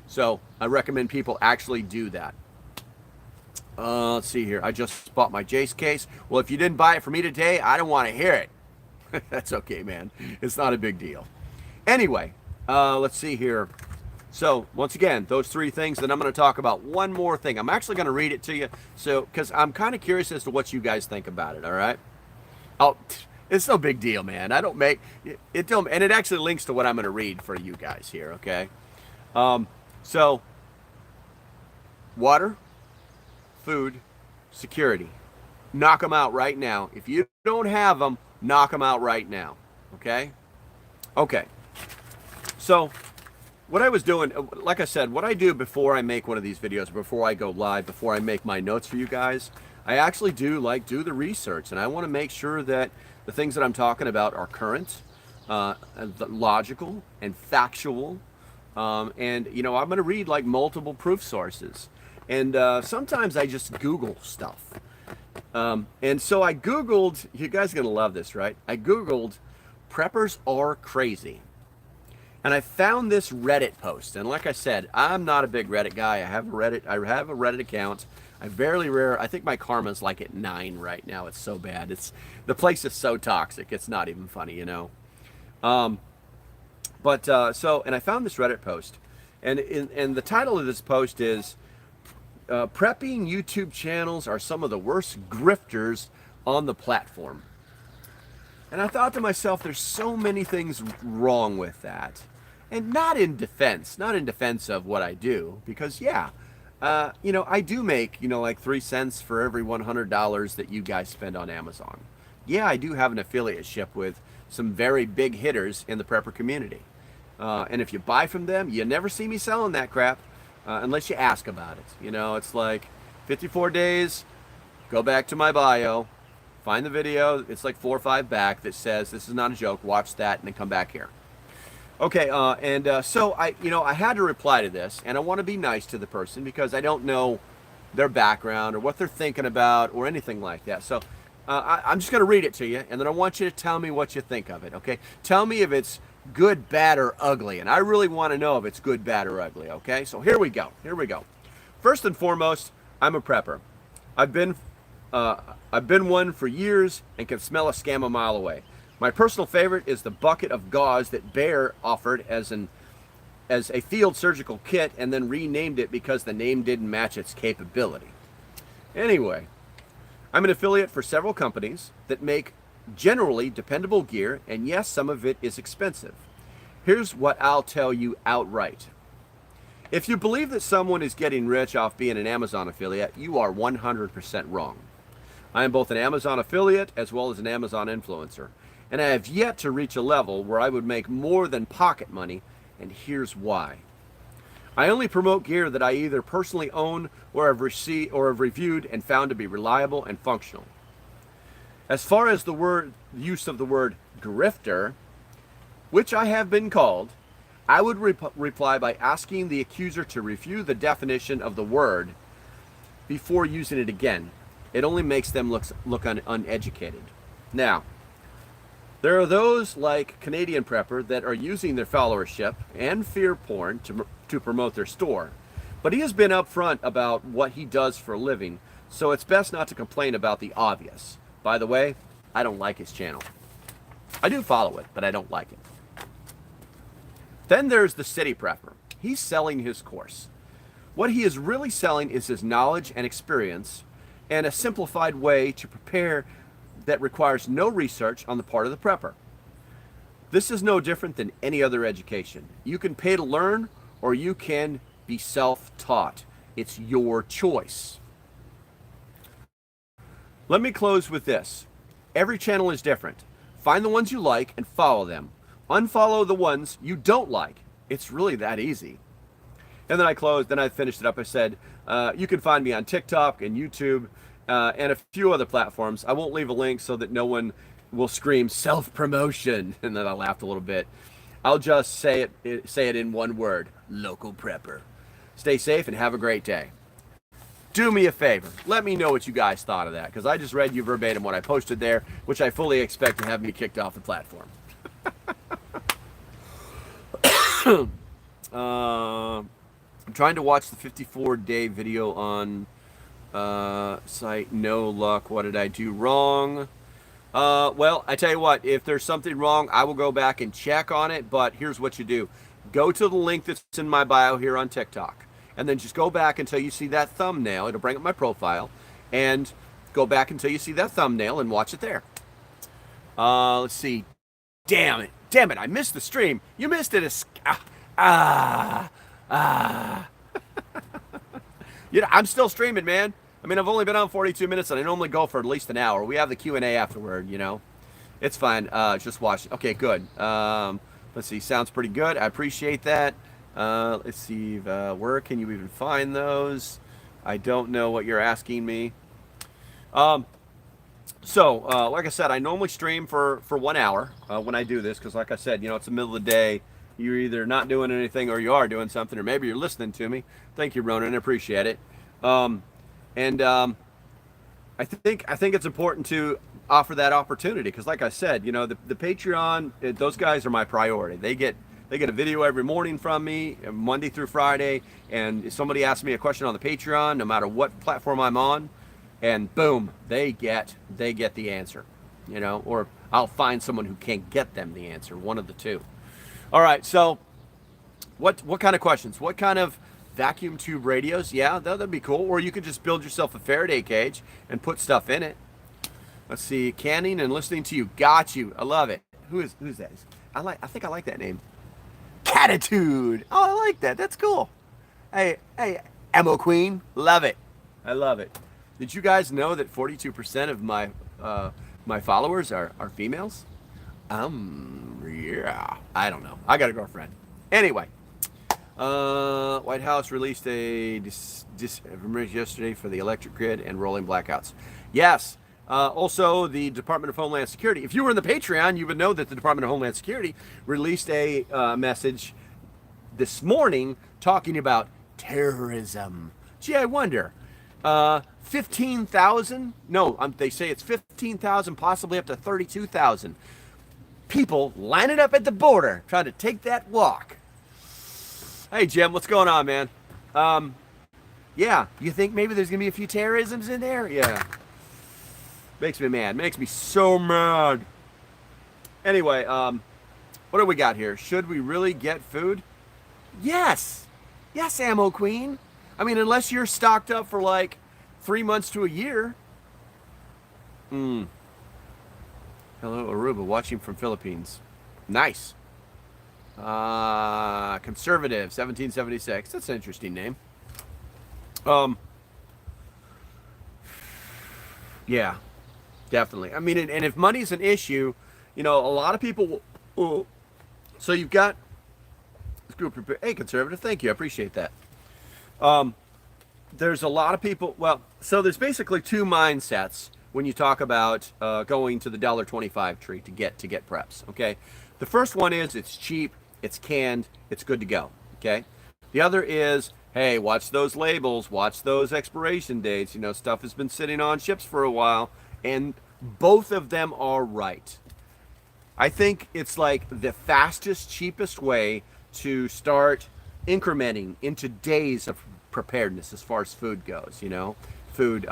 So I recommend people actually do that. Let's see here. I just bought my Jace case. Well, if you didn't buy it for me today, I don't want to hear it. That's okay, man. It's not a big deal. Anyway, let's see here. So once again, those 3 things. Then I'm going to talk about one more thing. I'm actually going to read it to you, so because I'm kind of curious as to what you guys think about it. All right. Oh, it's no big deal, man. I don't make it. Don't, and it actually links to what I'm going to read for you guys here. Okay. So water, food, security. Knock them out right now. If you don't have them, knock them out right now. Okay. Okay. So what I was doing, like I said, what I do before I make one of these videos, before I go live, before I make my notes for you guys, I actually do the research, and I want to make sure that the things that I'm talking about are current, logical, and factual. And you know, I'm going to read like multiple proof sources, and sometimes I just Google stuff. And so I Googled. You guys are going to love this, right? I Googled "preppers are crazy." And I found this Reddit post, and like I said, I'm not a big Reddit guy. I have a Reddit account. I I think my karma's like at 9 right now. It's so bad. The place is so toxic. It's not even funny, you know. And I found this Reddit post, and the title of this post is "Prepping YouTube channels are some of the worst grifters on the platform." And I thought to myself, there's so many things wrong with that. And not in defense of what I do, because yeah, you know, I do make, you know, like 3 cents for every $100 that you guys spend on Amazon. Yeah, I do have an affiliateship with some very big hitters in the prepper community. And if you buy from them, you never see me selling that crap unless you ask about it. You know, it's like 54 days, go back to my bio, find the video, it's like 4 or 5 back, that says this is not a joke, watch that, and then come back here. Okay, so I had to reply to this, and I want to be nice to the person because I don't know their background or what they're thinking about or anything like that. So I'm just going to read it to you, and then I want you to tell me what you think of it, okay? Tell me if it's good, bad, or ugly, and I really want to know if it's good, bad, or ugly, okay? So here we go. First and foremost, I'm a prepper. I've been one for years and can smell a scam a mile away. My personal favorite is the bucket of gauze that Bear offered as a field surgical kit and then renamed it because the name didn't match its capability. Anyway, I'm an affiliate for several companies that make generally dependable gear, and yes, some of it is expensive. Here's what I'll tell you outright. If you believe that someone is getting rich off being an Amazon affiliate, you are 100% wrong. I am both an Amazon affiliate as well as an Amazon influencer, and I have yet to reach a level where I would make more than pocket money, and here's why. I only promote gear that I either personally own or have reviewed and found to be reliable and functional. As far as the use of the word grifter, which I have been called, I would reply by asking the accuser to review the definition of the word before using it again. It only makes them look uneducated. Now, there are those like Canadian Prepper that are using their followership and fear porn to promote their store. But he has been upfront about what he does for a living, so it's best not to complain about the obvious. By the way, I don't like his channel. I do follow it, but I don't like it. Then there's the City Prepper. He's selling his course. What he is really selling is his knowledge and experience and a simplified way to prepare that requires no research on the part of the prepper. This is no different than any other education. You can pay to learn or you can be self-taught. It's your choice. Let me close with this. Every channel is different. Find the ones you like and follow them. Unfollow the ones you don't like. It's really that easy. And then I finished it up. I said, you can find me on TikTok and YouTube and a few other platforms. I won't leave a link so that no one will scream self-promotion. And then I laughed a little bit. I'll just say it in one word: local prepper. Stay safe and have a great day. Do me a favor. Let me know what you guys thought of that, because I just read you verbatim what I posted there, which I fully expect to have me kicked off the platform. I'm trying to watch the 54-day video on site. No luck. What did I do wrong? Well, I tell you what, if there's something wrong, I will go back and check on it, but here's what you do. Go to the link that's in my bio here on TikTok, and then just go back until you see that thumbnail. It'll bring up my profile, and go back until you see that thumbnail and watch it there. Let's see. Damn it, I missed the stream. You missed it. You know, I'm still streaming, man. I mean, I've only been on 42 minutes, and I normally go for at least an hour. We have the Q&A afterward, you know. It's fine. Just watch. Okay, good. Let's see. Sounds pretty good. I appreciate that. Let's see. Where can you even find those? I don't know what you're asking me. Like I said, I normally stream for 1 hour when I do this, because like I said, you know, it's the middle of the day. You're either not doing anything or you are doing something, or maybe you're listening to me. Thank you, Ronan. I appreciate it. I think it's important to offer that opportunity, because like I said, you know, the Patreon, those guys are my priority. They get a video every morning from me, Monday through Friday, and if somebody asks me a question on the Patreon, no matter what platform I'm on, and boom, they get the answer, you know, or I'll find someone who can get them the answer, one of the two. All right, so what kind of questions? What kind of vacuum tube radios? Yeah, that'd be cool. Or you could just build yourself a Faraday cage and put stuff in it. Let's see, canning and listening to you. Got you. I love it. Who's that? I think I like that name. Catitude. Oh, I like that. That's cool. Hey, Ammo Queen. Love it. I love it. Did you guys know that 42% of my followers are females? Yeah. I don't know. I got a girlfriend. Anyway. White House released a yesterday for the electric grid and rolling blackouts. Yes. Also, the Department of Homeland Security. If you were in the Patreon, you would know that the Department of Homeland Security released a message this morning talking about terrorism. Gee, I wonder. 15,000? No, they say it's 15,000, possibly up to 32,000 people lining up at the border trying to take that walk. Hey, Jim, what's going on, man? Yeah, you think maybe there's going to be a few terrorisms in there? Yeah. Makes me mad. Makes me so mad. Anyway, what do we got here? Should we really get food? Yes. Yes, Ammo Queen. I mean, unless you're stocked up for like 3 months to a year. Hello, Aruba, watching from Philippines. Nice. Conservative, 1776. That's an interesting name. Um, yeah, definitely. I mean, and if money's an issue, you know, a lot of people will. So you've got this group. Hey, conservative, thank you. I appreciate that. Um, there's a lot of people. Well, so there's basically two mindsets when you talk about going to the $1.25 tree to get preps. Okay, the first one is it's cheap, it's canned, it's good to go. Okay, the other is hey, watch those labels, watch those expiration dates. You know, stuff has been sitting on ships for a while, and both of them are right. I think it's like the fastest, cheapest way to start incrementing into days of preparedness as far as food goes. You know, food,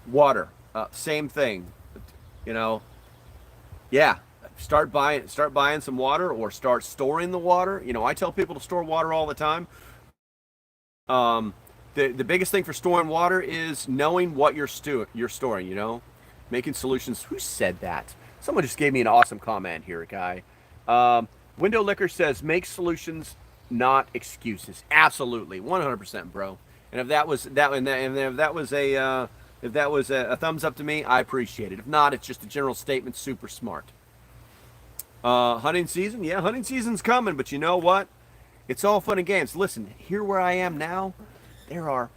water, same thing. You know, yeah. Start buying some water or start storing the water. You know, I tell people to store water all the time. Um, the biggest thing for storing water is knowing what you're storing. You know, making solutions. Who said that? Someone just gave me an awesome comment here, guy. Window Liquor says make solutions, not excuses. Absolutely, 100%, bro. And if that was that, and if that was a thumbs up to me, I appreciate it. If not, it's just a general statement. Super smart. Hunting season, yeah, hunting season's coming, but you know what? It's all fun and games. Listen, here where I am now, there are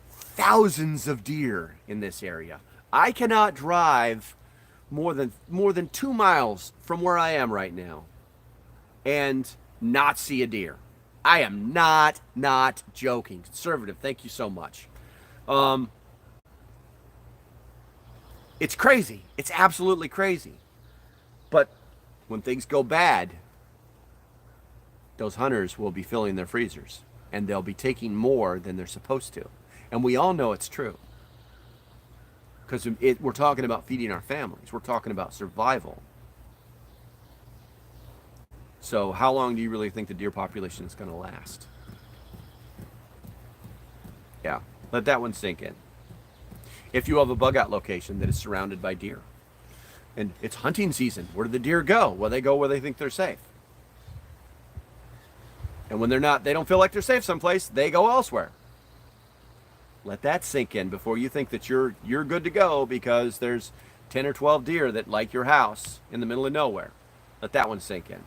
thousands of deer in this area. I cannot drive more than 2 miles from where I am right now and not see a deer. I am not joking. Conservative, thank you so much. Um, it's crazy. It's absolutely crazy. But when things go bad, those hunters will be filling their freezers and they'll be taking more than they're supposed to. And we all know it's true because we're talking about feeding our families. We're talking about survival. So how long do you really think the deer population is going to last? Yeah, let that one sink in. If you have a bug out location that is surrounded by deer and it's hunting season, where do the deer go? Well, they go where they think they're safe. And when they don't feel like they're safe someplace, they go elsewhere. Let that sink in before you think that you're good to go because there's 10 or 12 deer that like your house in the middle of nowhere. Let that one sink in.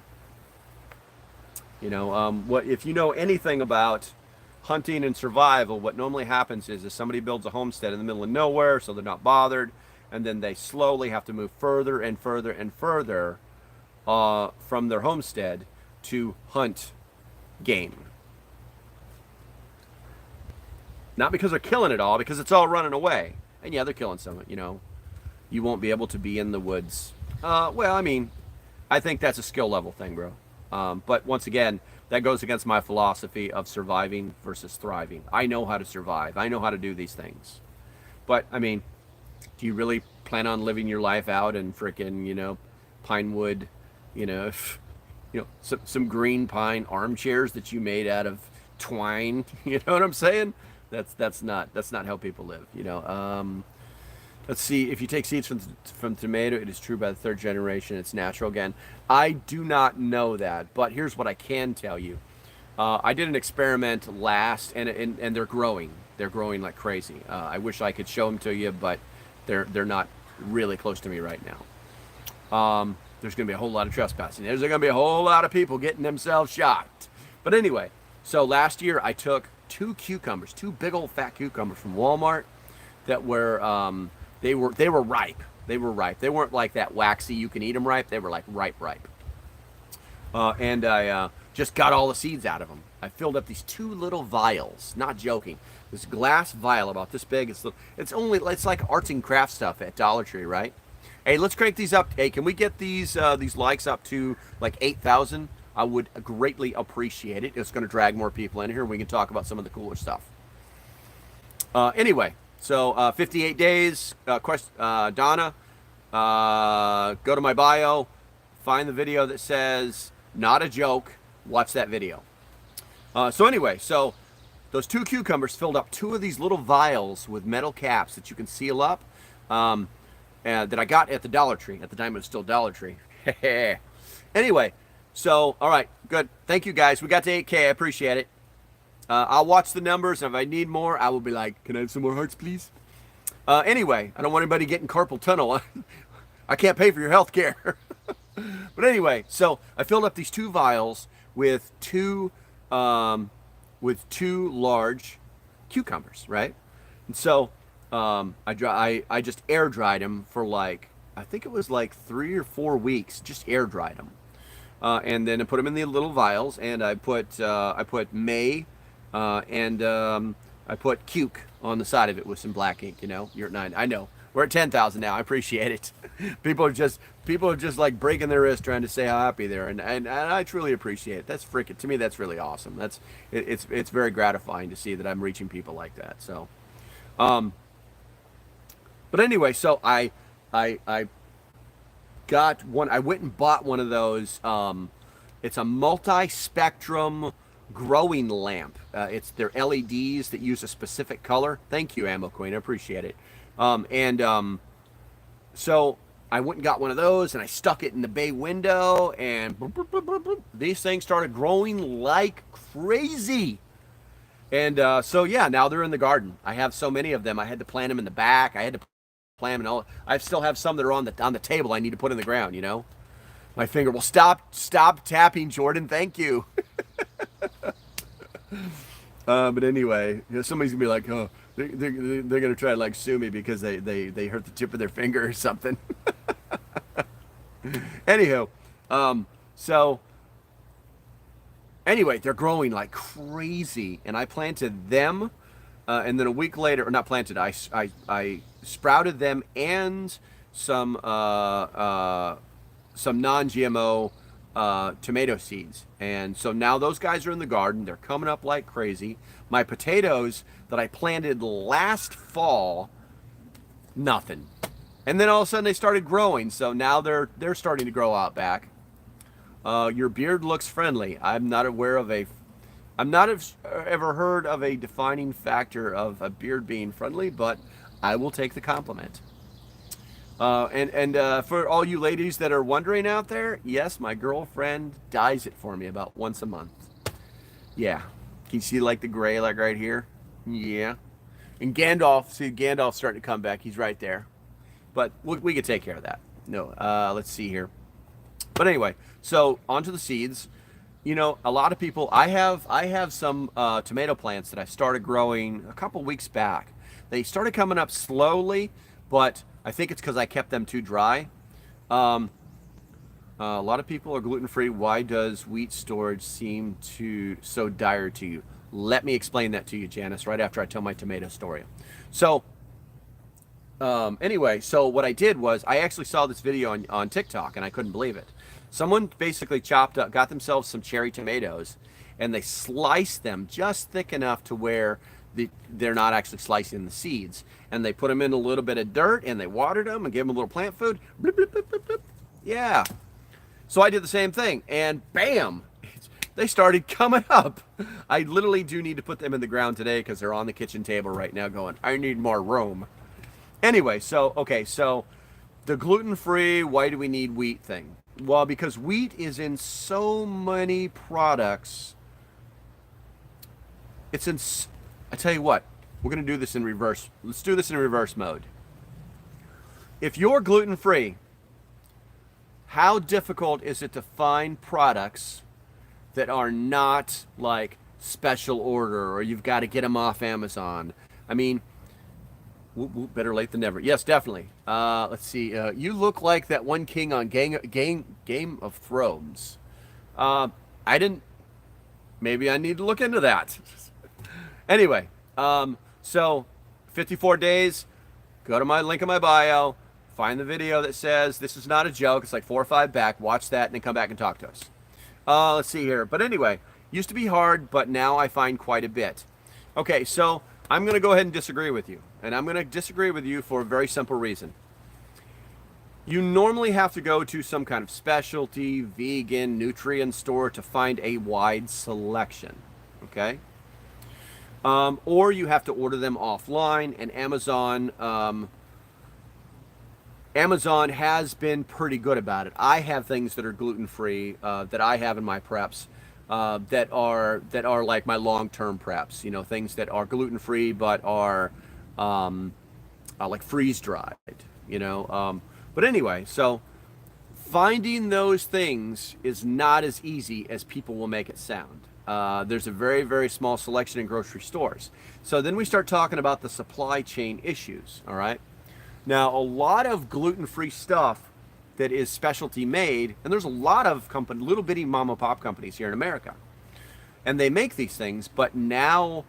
You know, what if you know anything about hunting and survival, what normally happens is somebody builds a homestead in the middle of nowhere so they're not bothered, and then they slowly have to move further and further and further from their homestead to hunt game. Not because they're killing it all, because it's all running away. And yeah, they're killing some, you know. You won't be able to be in the woods. Well, I mean, I think that's a skill level thing, bro. But once again, that goes against my philosophy of surviving versus thriving. I know how to survive. I know how to do these things. But, I mean, do you really plan on living your life out in frickin', you know, pine wood, you know, some green pine armchairs that you made out of twine? You know what I'm saying? That's not how people live. You know. Let's see. If you take seeds from tomato, it is true by the third generation. It's natural again. I do not know that, but here's what I can tell you. I did an experiment last, and they're growing. They're growing like crazy. I wish I could show them to you, but they're not really close to me right now. There's going to be a whole lot of trespassing. There's going to be a whole lot of people getting themselves shot. But anyway, so last year I took two big old fat cucumbers from Walmart that were they were ripe. They were ripe. They weren't like that waxy you can eat them ripe. They were like ripe. And I just got all the seeds out of them. I filled up these two little vials. Not joking. This glass vial about this big. It's like arts and crafts stuff at Dollar Tree, right? Hey, let's crank these up. Hey, can we get these likes up to like 8,000? I would greatly appreciate it. It's going to drag more people in here, and we can talk about some of the cooler stuff. Anyway, so 58 days. Donna, go to my bio, find the video that says "not a joke." Watch that video. So anyway, so those two cucumbers filled up two of these little vials with metal caps that you can seal up. that I got at the Dollar Tree. At the time, it was still Dollar Tree. Anyway, so, all right, good. Thank you, guys. We got to 8K. I appreciate it. I'll watch the numbers, and if I need more, I will be like, can I have some more hearts, please? Anyway, I don't want anybody getting carpal tunnel. I can't pay for your health care. But anyway, so I filled up these 2 vials with two large cucumbers, right? And so I just air dried them for like, I think it was like 3 or 4 weeks. Just air dried them, and then I put them in the little vials, and I put May, and I put Cuke on the side of it with some black ink. You know, you're at 9. I know we're at 10,000 now. I appreciate it. People are just like breaking their wrist trying to say how happy they're, and I truly appreciate it. That's freaking, to me, that's really awesome. It's very gratifying to see that I'm reaching people like that. So, but anyway, so I got one. I went and bought one of those. It's a multi-spectrum growing lamp. They're LEDs that use a specific color. Thank you, Ammo Queen. I appreciate it. So I went and got one of those, and I stuck it in the bay window, and boop, boop, boop, boop, boop, these things started growing like crazy. And so yeah, now they're in the garden. I have so many of them. I had to plant them in the back. I had to plant them in all. I still have some that are on the table. I need to put in the ground. You know, my finger. Well, stop tapping, Jordan. Thank you. But anyway, you know, somebody's gonna be like, oh, they're gonna try to like sue me because they hurt the tip of their finger or something. Anywho, so anyway, they're growing like crazy, and I planted them, and then a week later, or not planted, I sprouted them and some non-GMO tomato seeds, and so now those guys are in the garden. They're coming up like crazy. My potatoes that I planted last fall, nothing, and then all of a sudden they started growing. So now they're starting to grow out back. Your beard looks friendly. I've not ever heard of a defining factor of a beard being friendly, but I will take the compliment. And for all you ladies that are wondering out there, yes, my girlfriend dyes it for me about once a month. Yeah. Can you see like the gray like right here? Yeah. And Gandalf's starting to come back. He's right there. But we could take care of that. No, let's see here. But anyway, so onto the seeds. You know, a lot of people, I have some tomato plants that I started growing a couple weeks back. They started coming up slowly, but I think it's because I kept them too dry. A lot of people are gluten-free. Why does wheat storage seem so dire to you? Let me explain that to you, Janice, right after I tell my tomato story. So, anyway, so what I did was I actually saw this video on TikTok, and I couldn't believe it. Someone basically got themselves some cherry tomatoes, and they sliced them just thick enough to where they're not actually slicing the seeds, and they put them in a little bit of dirt, and they watered them and gave them a little plant food. Blip, blip, blip, blip, blip. Yeah. So I did the same thing, and bam, they started coming up. I literally do need to put them in the ground today because they're on the kitchen table right now going, I need more room. Anyway, so the gluten-free, why do we need wheat thing? Well, because wheat is in so many products. I tell you what, we're going to do this in reverse. Let's do this in reverse mode. If you're gluten-free, how difficult is it to find products that are not like special order, or you've got to get them off Amazon? I mean, better late than never. Yes, definitely. Let's see. You look like that one king on Game of Thrones. I didn't. Maybe I need to look into that. Anyway, so 54 days. Go to my link in my bio. Find the video that says this is not a joke. It's like 4 or 5 back. Watch that and then come back and talk to us. Let's see here. But anyway, used to be hard, but now I find quite a bit. Okay, so I'm going to go ahead and disagree with you. And I'm going to disagree with you for a very simple reason. You normally have to go to some kind of specialty, vegan, nutrient store to find a wide selection. Okay? Or you have to order them offline, and Amazon Amazon has been pretty good about it. I have things that are gluten-free that I have in my preps that are like my long-term preps. You know, things that are gluten-free but are like freeze-dried. You know, but anyway, so finding those things is not as easy as people will make it sound. There's a very, very small selection in grocery stores. So then we start talking about the supply chain issues. All right. Now, a lot of gluten-free stuff that is specialty made, and there's a lot of little bitty mom and pop companies here in America, and they make these things, but now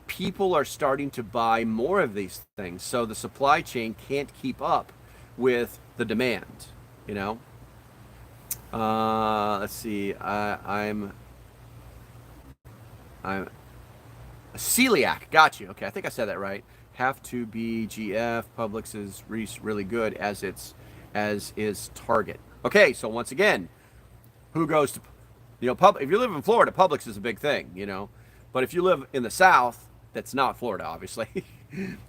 people are starting to buy more of these things, so the supply chain can't keep up with the demand, you know? Let's see, I'm a celiac, got you, okay, I think I said that right. Have to be GF. Publix is really good as is Target. Okay, so once again, who goes to, you know, if you live in Florida, Publix is a big thing, you know. But if you live in the South, that's not Florida, obviously.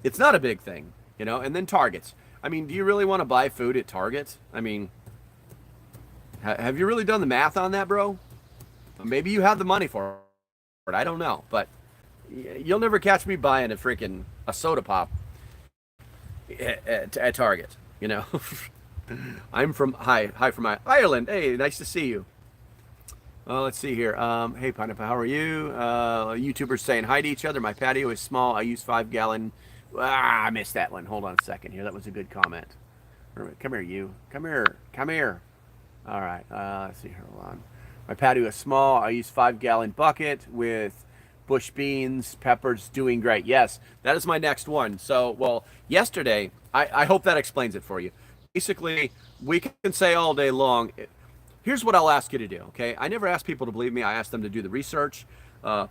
It's not a big thing, you know. And then Targets. I mean, do you really want to buy food at Target? I mean, have you really done the math on that, bro? Maybe you have the money for it. I don't know, but you'll never catch me buying a soda pop at Target, you know. I'm from from Ireland. Hey, nice to see you. Let's see here. Hey, Pineapple, how are you? YouTubers saying hi to each other. My patio is small. I use 5-gallon. I missed that one. Hold on a second here. That was a good comment. Come here, you. Come here. Come here. All right. Let's see here. Hold on. My patio is small. I use 5-gallon bucket with bush beans, peppers, doing great. Yes, that is my next one. So, well, yesterday, I hope that explains it for you. Basically, we can say all day long, here's what I'll ask you to do, okay? I never ask people to believe me. I ask them to do the research.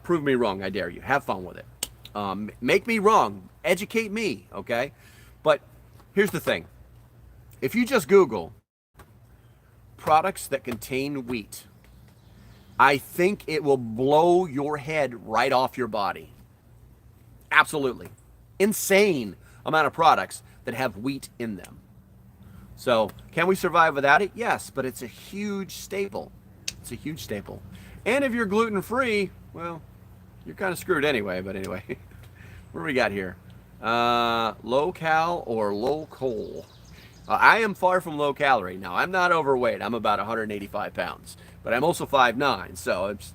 Prove me wrong. I dare you. Have fun with it. Make me wrong. Educate me, okay? But here's the thing. If you just Google products that contain wheat, I think it will blow your head right off your body. Absolutely. Insane amount of products that have wheat in them. So, can we survive without it? Yes, but it's a huge staple. It's a huge staple. And if you're gluten-free, well, you're kind of screwed anyway, but anyway. What do we got here? Low-cal or low-col? I am far from low-calorie. Now, I'm not overweight. I'm about 185 pounds. But I'm also 5'9", so it's,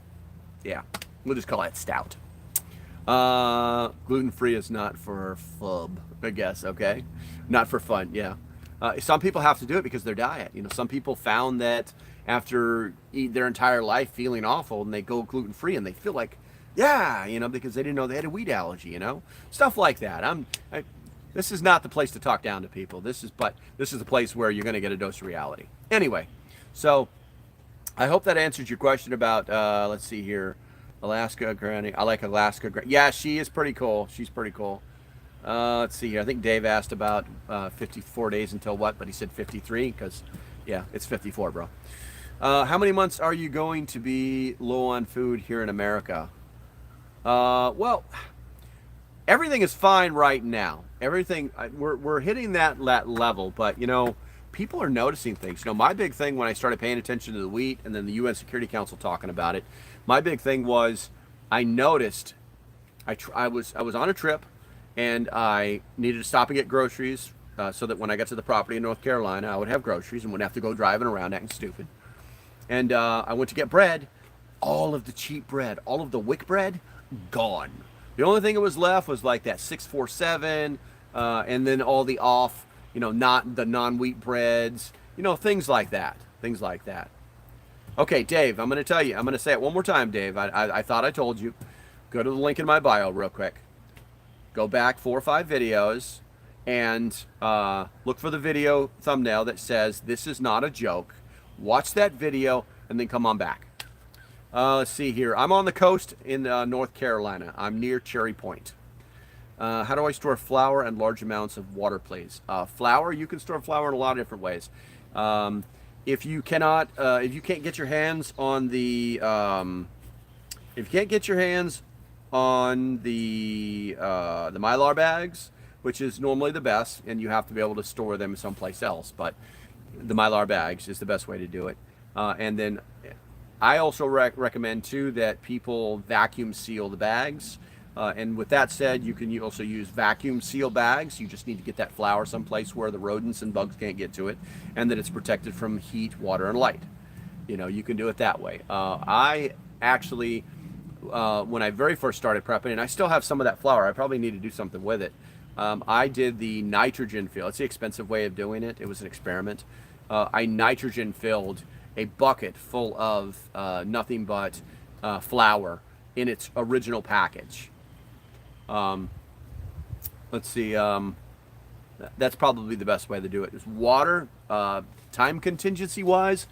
yeah, we'll just call that stout. Gluten-free is not for fub, I guess, okay? Not for fun, yeah. Some people have to do it because of their diet. You know, some people found that after their entire life feeling awful and they go gluten-free and they feel like, yeah, you know, because they didn't know they had a wheat allergy, you know? Stuff like that. This is not the place to talk down to people. This is the place where you're going to get a dose of reality. Anyway, so I hope that answers your question about, let's see here, Alaska Granny. I like Alaska Granny. Yeah, she is pretty cool. She's pretty cool. Let's see here. I think Dave asked about 54 days until what, but he said 53 because, yeah, it's 54, bro. How many months are you going to be low on food here in America? Well, everything is fine right now. Everything, we're hitting that level, but, you know, people are noticing things. You know, my big thing when I started paying attention to the wheat and then the UN Security Council talking about it, my big thing was I noticed I was on a trip and I needed to stop and get groceries so that when I got to the property in North Carolina, I would have groceries and wouldn't have to go driving around acting stupid. And I went to get bread. All of the cheap bread, all of the wick bread, gone. The only thing that was left was like that 647 and then all the off, you know, not the non-wheat breads, you know, things like that. Things like that. Okay, Dave, I'm going to tell you. I'm going to say it one more time, Dave. I thought I told you. Go to the link in my bio real quick. Go back 4 or 5 videos and look for the video thumbnail that says, "This is not a joke." Watch that video and then come on back. Let's see here. I'm on the coast in North Carolina. I'm near Cherry Point. How do I store flour and large amounts of water, please? Flour, you can store flour in a lot of different ways. If you can't get your hands on the Mylar bags, which is normally the best, and you have to be able to store them someplace else. But the Mylar bags is the best way to do it. And then I also recommend too that people vacuum seal the bags. And with that said, you can also use vacuum seal bags. You just need to get that flour someplace where the rodents and bugs can't get to it, and that it's protected from heat, water, and light. You know, you can do it that way. I actually, when I very first started prepping, and I still have some of that flour, I probably need to do something with it. I did the nitrogen fill. It's the expensive way of doing it. It was an experiment. I nitrogen filled a bucket full of nothing but flour in its original package. Let's see. That's probably the best way to do it. Is water. Time contingency wise,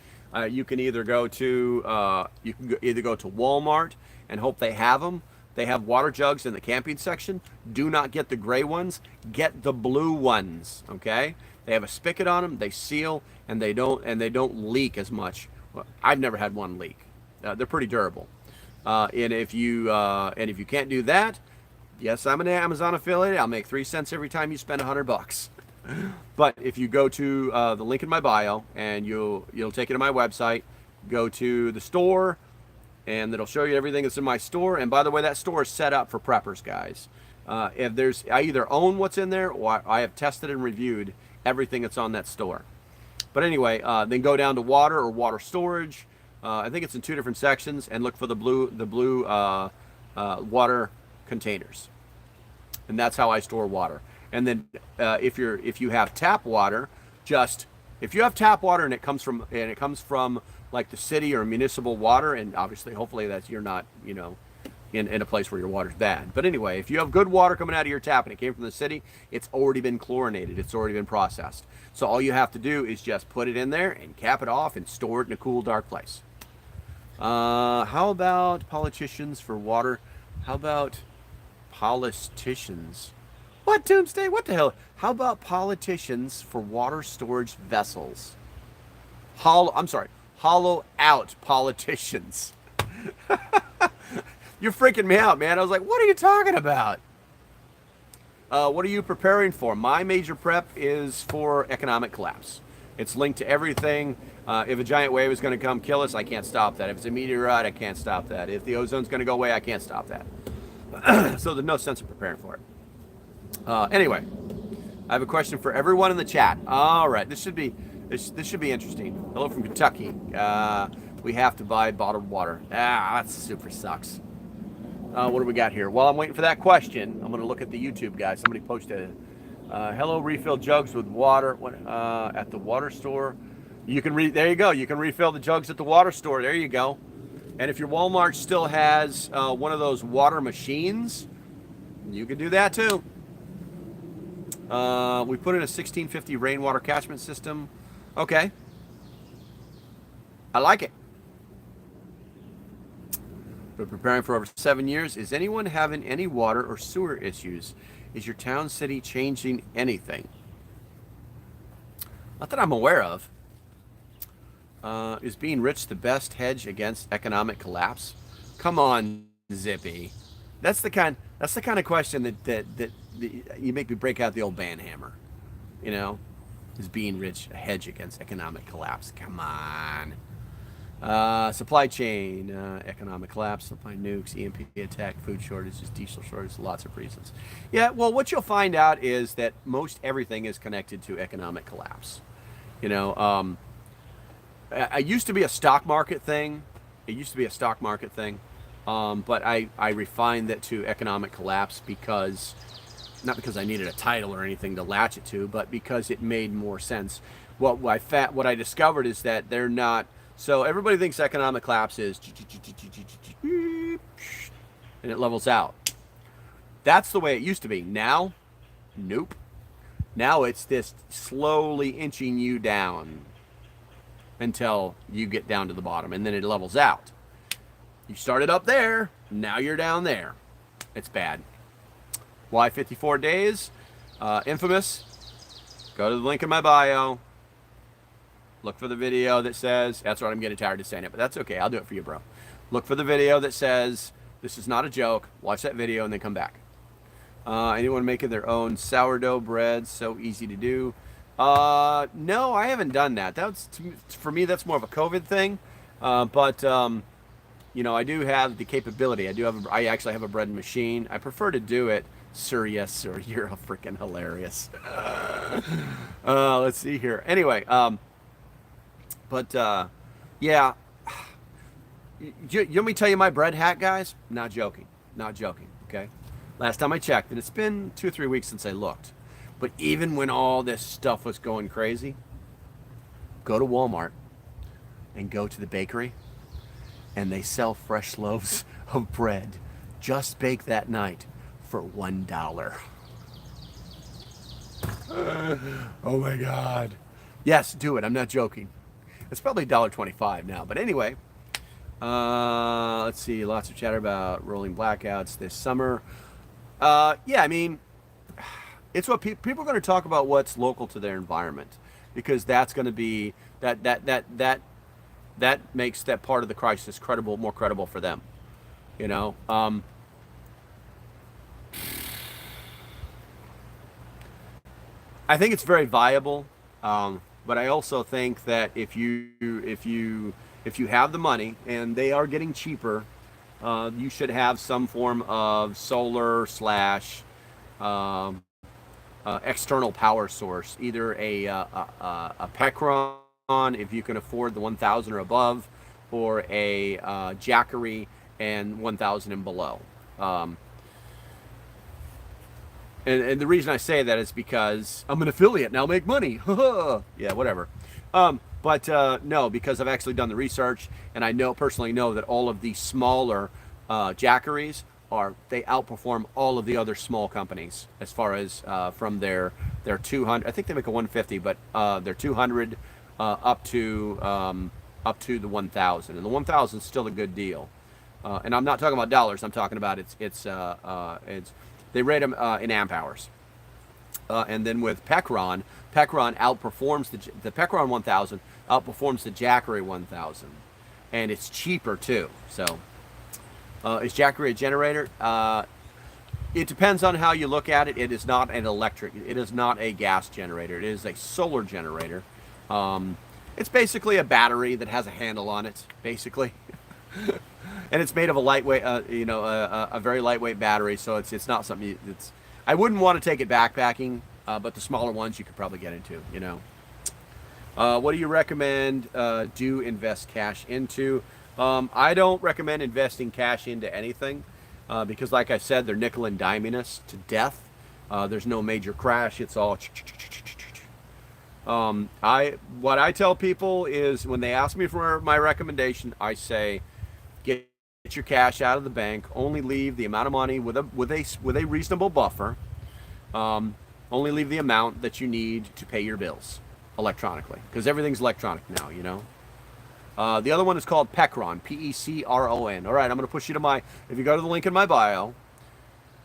you can either go to Walmart and hope they have them. They have water jugs in the camping section. Do not get the gray ones. Get the blue ones. Okay. They have a spigot on them. They seal and they don't leak as much. Well, I've never had one leak. They're pretty durable. And if you can't do that, yes, I'm an Amazon affiliate. I'll make 3 cents every time you spend $100. But if you go to the link in my bio and you'll take it to my website, go to the store, and it'll show you everything that's in my store. And by the way, that store is set up for preppers, guys. I either own what's in there or I have tested and reviewed everything that's on that store. But anyway, then go down to water or water storage. I think it's in 2 different sections, and look for the blue water containers. And that's how I store water. And then if you have tap water, if you have tap water and it comes from like the city or municipal water, and obviously hopefully that's you're not, you know, in a place where your water's bad. But anyway, if you have good water coming out of your tap and it came from the city, it's already been chlorinated. It's already been processed. So all you have to do is just put it in there and cap it off and store it in a cool, dark place. How about politicians for water? How about politicians? What, Doomsday? What the hell? How about politicians for water storage vessels? Hollow out politicians. You're freaking me out, man. I was like, what are you talking about? What are you preparing for? My major prep is for economic collapse. It's linked to everything. If a giant wave is going to come kill us, I can't stop that. If it's a meteorite, I can't stop that. If the ozone's going to go away, I can't stop that. So there's no sense of preparing for it. Anyway, I have a question for everyone in the chat. All right, this should be interesting. Hello from Kentucky. We have to buy bottled water. That super sucks. What do we got here? While I'm waiting for that question, I'm going to look at the YouTube guys. Somebody posted, hello, refill jugs with water at the water store. You can there you go. You can refill the jugs at the water store. There you go. And if your Walmart still has one of those water machines, you can do that too. We put in a 1650 rainwater catchment system. Okay. I like it. Been preparing for over 7 years. Is anyone having any water or sewer issues? Is your town, city changing anything? Not that I'm aware of. Is being rich the best hedge against economic collapse? Come on, Zippy. That's the kind of question that you make me break out the old band hammer. You know, is being rich a hedge against economic collapse? Come on. Supply chain, economic collapse, supply nukes, EMP attack, food shortages, diesel shortages, lots of reasons. Yeah, well, what you'll find out is that most everything is connected to economic collapse. You know, it used to be a stock market thing. But I refined that to economic collapse not because I needed a title or anything to latch it to, but because it made more sense. What I discovered is that they're not. So everybody thinks economic collapse is and it levels out. That's the way it used to be. Now, nope. Now it's this slowly inching you down until you get down to the bottom, and then it levels out. You started up there, now you're down there. It's bad. Why 54 days? Infamous. Go to the link in my bio. Look for the video that says, that's what I'm getting tired of saying it, but that's okay. I'll do it for you, bro. Look for the video that says, this is not a joke. Watch that video and then come back. Anyone making their own sourdough bread? So easy to do. No, I haven't done that. For me, that's more of a COVID thing. But I do have the capability. I actually have a bread machine. I prefer to do it. Sir, yes, sir. You're freaking hilarious. Let's see here. Anyway, yeah. You want me to tell you my bread hack, guys? Not joking. Not joking. Okay. Last time I checked, and it's been 2 or 3 weeks since I looked. But even when all this stuff was going crazy, go to Walmart and go to the bakery, and they sell fresh loaves of bread just baked that night for $1. Oh my God. Yes, do it. I'm not joking. It's probably $1.25 now. But anyway, let's see. Lots of chatter about rolling blackouts this summer. Yeah, I mean, it's what people are going to talk about what's local to their environment, because that's going to be that makes that part of the crisis more credible for them. You know, I think it's very viable, but I also think that if you have the money and they are getting cheaper, you should have some form of solar slash external power source, either a Pecron if you can afford the 1,000 or above, or a Jackery and 1,000 and below. And the reason I say that is because I'm an affiliate and I'll make money. Yeah, whatever. No, because I've actually done the research, and I personally know that all of the smaller Jackeries they outperform all of the other small companies as far as from their 200. I think they make a 150, but their 200 up to the 1,000, and the 1,000 is still a good deal. And I'm not talking about dollars. I'm talking about it's they rate them in amp hours. And then with Pecron outperforms the Pecron 1000 outperforms the Jackery 1000, and it's cheaper too. So, is Jackery a generator? It depends on how you look at it. It is not an electric. It is not a gas generator. It is a solar generator. It's basically a battery that has a handle on it, basically. And it's made of a lightweight, a very lightweight battery. So it's not something I wouldn't want to take it backpacking, but the smaller ones you could probably get into, What do you recommend do invest cash into? I don't recommend investing cash into anything because, like I said, they're nickel and diming us to death. There's no major crash. It's all... What I tell people is when they ask me for my recommendation, I say, get your cash out of the bank. Only leave the amount of money with a reasonable buffer. Only leave the amount that you need to pay your bills electronically, because everything's electronic now. The other one is called Pecron, Pecron. All right, I'm going to push you to if you go to the link in my bio,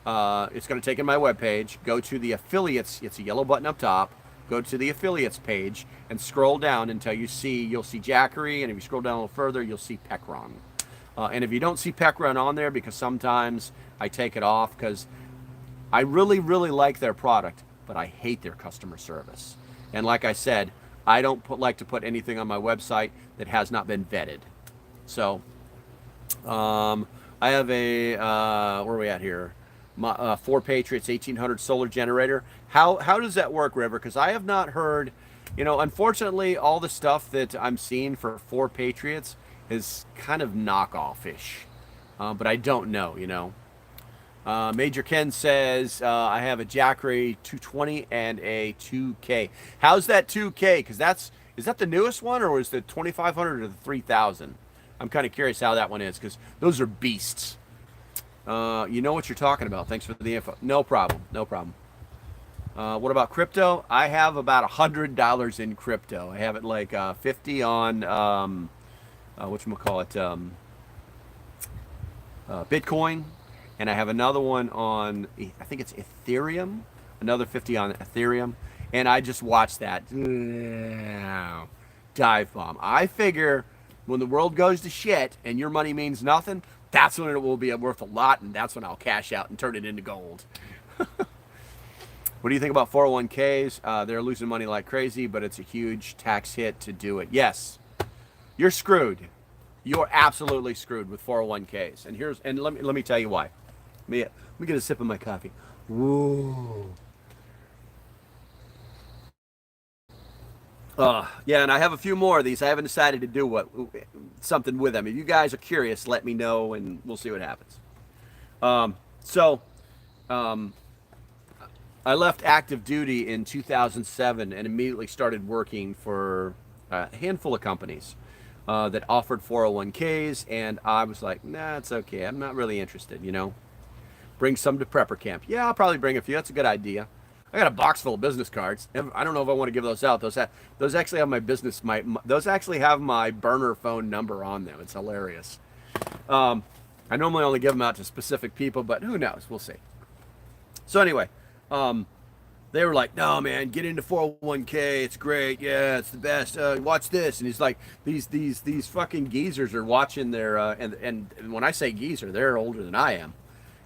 it's going to take you to my webpage. Go to the affiliates. It's a yellow button up top. Go to the affiliates page and scroll down until you'll see Jackery, and if you scroll down a little further, you'll see Pecron. And if you don't see Pecron on there, because sometimes I take it off because I really, really like their product, but I hate their customer service. And like I said, I don't like to put anything on my website that has not been vetted. So, I have where are we at here? My 4 Patriots 1800 solar generator. How does that work, River? Because I have not heard, unfortunately, all the stuff that I'm seeing for 4 Patriots is kind of knockoff-ish. But I don't know, Major Ken says, I have a Jackery 220 and a 2K. How's that 2K? Because is that the newest one, or is the 2500 or the 3000? I'm kind of curious how that one is, because those are beasts. You know what you're talking about. Thanks for the info. No problem. What about crypto? I have about $100 in crypto. I have it like 50 on whatchamacallit, Bitcoin, and I have another one on, I think it's Ethereum, another 50 on Ethereum, and I just watched that dive bomb. I figure when the world goes to shit and your money means nothing, that's when it will be worth a lot, and that's when I'll cash out and turn it into gold. What do you think about 401ks? They're losing money like crazy, but it's a huge tax hit to do it. Yes, you're screwed. You're absolutely screwed with 401ks. And let me tell you why. Let me get a sip of my coffee. Woo. Yeah, and I have a few more of these. I haven't decided to do something with them. If you guys are curious, let me know, and we'll see what happens. So, I left active duty in 2007 and immediately started working for a handful of companies that offered 401ks, and I was like, nah, it's okay. I'm not really interested, Bring some to prepper camp. Yeah, I'll probably bring a few. That's a good idea. I got a box full of business cards. I don't know if I want to give those out. Those actually have those actually have my burner phone number on them. It's hilarious. I normally only give them out to specific people, but who knows? We'll see. So anyway, they were like, no, man, get into 401k. It's great. Yeah, it's the best. Watch this. And he's like, these fucking geezers are watching their, and when I say geezer, they're older than I am.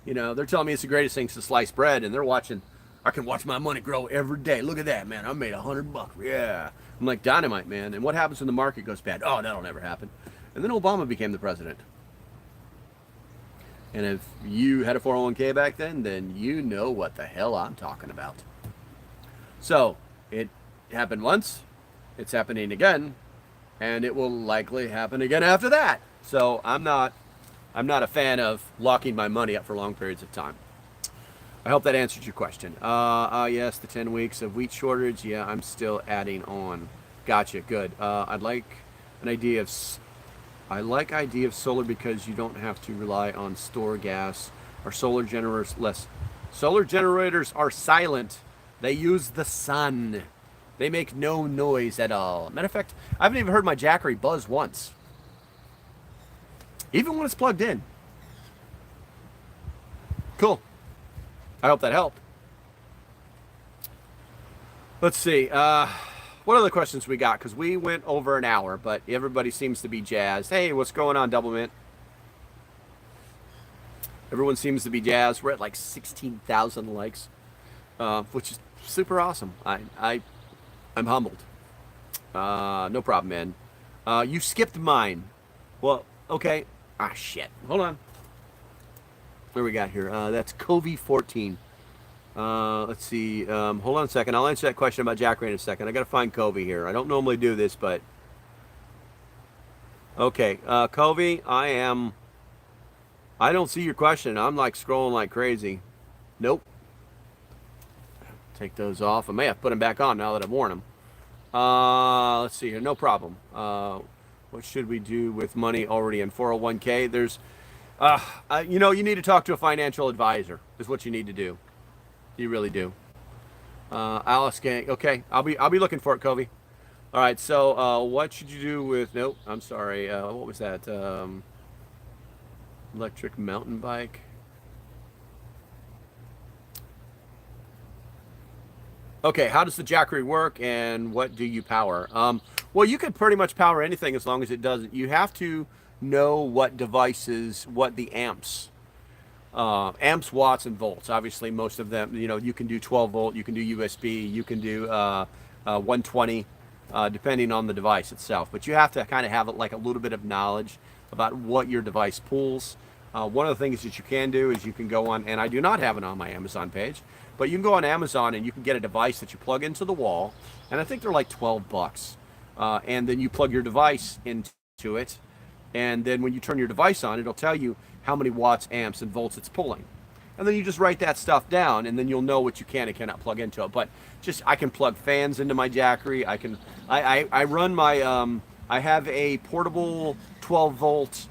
They're telling me it's the greatest thing since sliced bread, and they're watching. I can watch my money grow every day. Look at that, man. I made $100. Yeah. I'm like, dynamite, man. And what happens when the market goes bad? Oh, that'll never happen. And then Obama became the president. And if you had a 401k back then you know what the hell I'm talking about. So it happened once. It's happening again. And it will likely happen again after that. So I'm not a fan of locking my money up for long periods of time. I hope that answered your question. Yes, the 10 weeks of wheat shortage. Yeah, I'm still adding on. Gotcha. Good. I like idea of solar because you don't have to rely on store gas or solar generators less. Solar generators are silent. They use the sun. They make no noise at all. Matter of fact, I haven't even heard my Jackery buzz once. Even when it's plugged in. Cool. I hope that helped. Let's see. What other questions we got? Because we went over an hour, but everybody seems to be jazzed. Hey, what's going on, Double Mint? Everyone seems to be jazzed. We're at like 16,000 likes, which is super awesome. I'm humbled. No problem, man. You skipped mine. Well, okay. Shit. Hold on. What do we got here? That's Covey 14. Let's see. Hold on a second. I'll answer that question about Jackery in a second. I got to find Covey here. I don't normally do this, but okay. Covey, I don't see your question. I'm like scrolling like crazy. Nope. Take those off. I may have to put them back on now that I've worn them. Let's see here. No problem. What should we do with money already in 401k? There's you need to talk to a financial advisor is what you need to do. You really do. Alice Gang. Okay, I'll be looking for it, Covey. All right. So, what should you do with? Nope. I'm sorry. What was that? Electric mountain bike. Okay. How does the Jackery work, and what do you power? Well, you can pretty much power anything as long as it doesn't. You have to know what devices, what the amps. Amps, watts, and volts. Obviously, most of them, you can do 12 volt, you can do USB, you can do 120, depending on the device itself. But you have to kind of have like a little bit of knowledge about what your device pulls. One of the things that you can do is you can go on, and I do not have it on my Amazon page, but you can go on Amazon and you can get a device that you plug into the wall, and I think they're like $12. And then you plug your device into it, and then when you turn your device on, it'll tell you how many watts, amps, and volts it's pulling. And then you just write that stuff down, and then you'll know what you can and cannot plug into it. But I can plug fans into my Jackery. I run my, I have a portable 12 volt,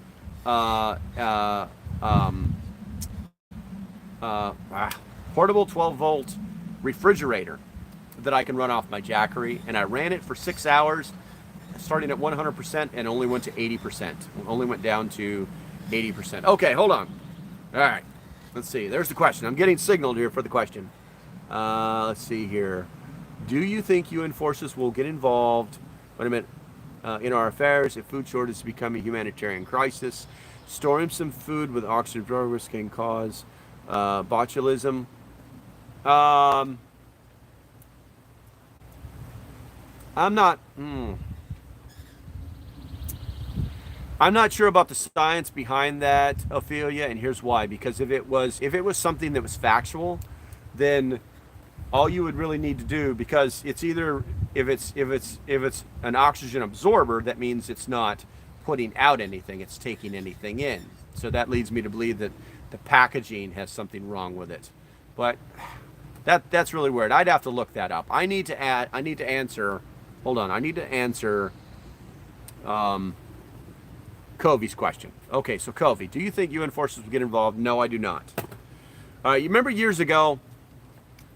portable 12 volt refrigerator that I can run off my Jackery. And I ran it for 6 hours, starting at 100% and only went to 80%. Only went down to 80%. Okay, hold on. All right. Let's see. There's the question. I'm getting signaled here for the question. Let's see here. Do you think UN forces will get involved in our affairs if food shortage has become a humanitarian crisis? Storing some food with oxygen can cause botulism Um, I'm not. I'm not sure about the science behind that, Ophelia, and here's why. Because if it was something that was factual, then all you would really need to do, because it's either, if it's an oxygen absorber, that means it's not putting out anything, it's taking anything in. So that leads me to believe that the packaging has something wrong with it. But that's really weird. I'd have to look that up. I need to answer. Hold on. I need to answer Covey's question. Okay, so Covey, do you think UN forces will get involved? No, I do not. You remember years ago,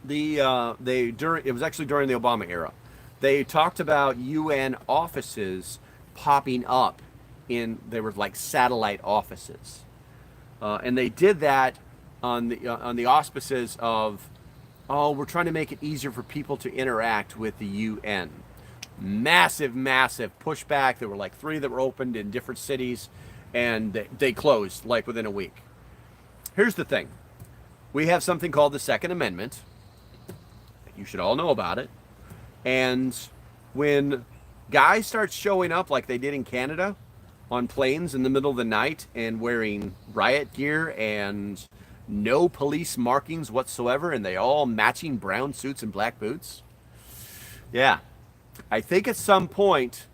it was actually during the Obama era. They talked about UN offices popping up they were like satellite offices, and they did that on the auspices of, oh, we're trying to make it easier for people to interact with the UN. Massive pushback. There were like 3 that were opened in different cities, and they closed like within a week. Here's the thing. We have something called the Second Amendment. You should all know about it. And when guys start showing up like they did in Canada on planes in the middle of the night and wearing riot gear and no police markings whatsoever, and they all matching brown suits and black boots, yeah, I think at some point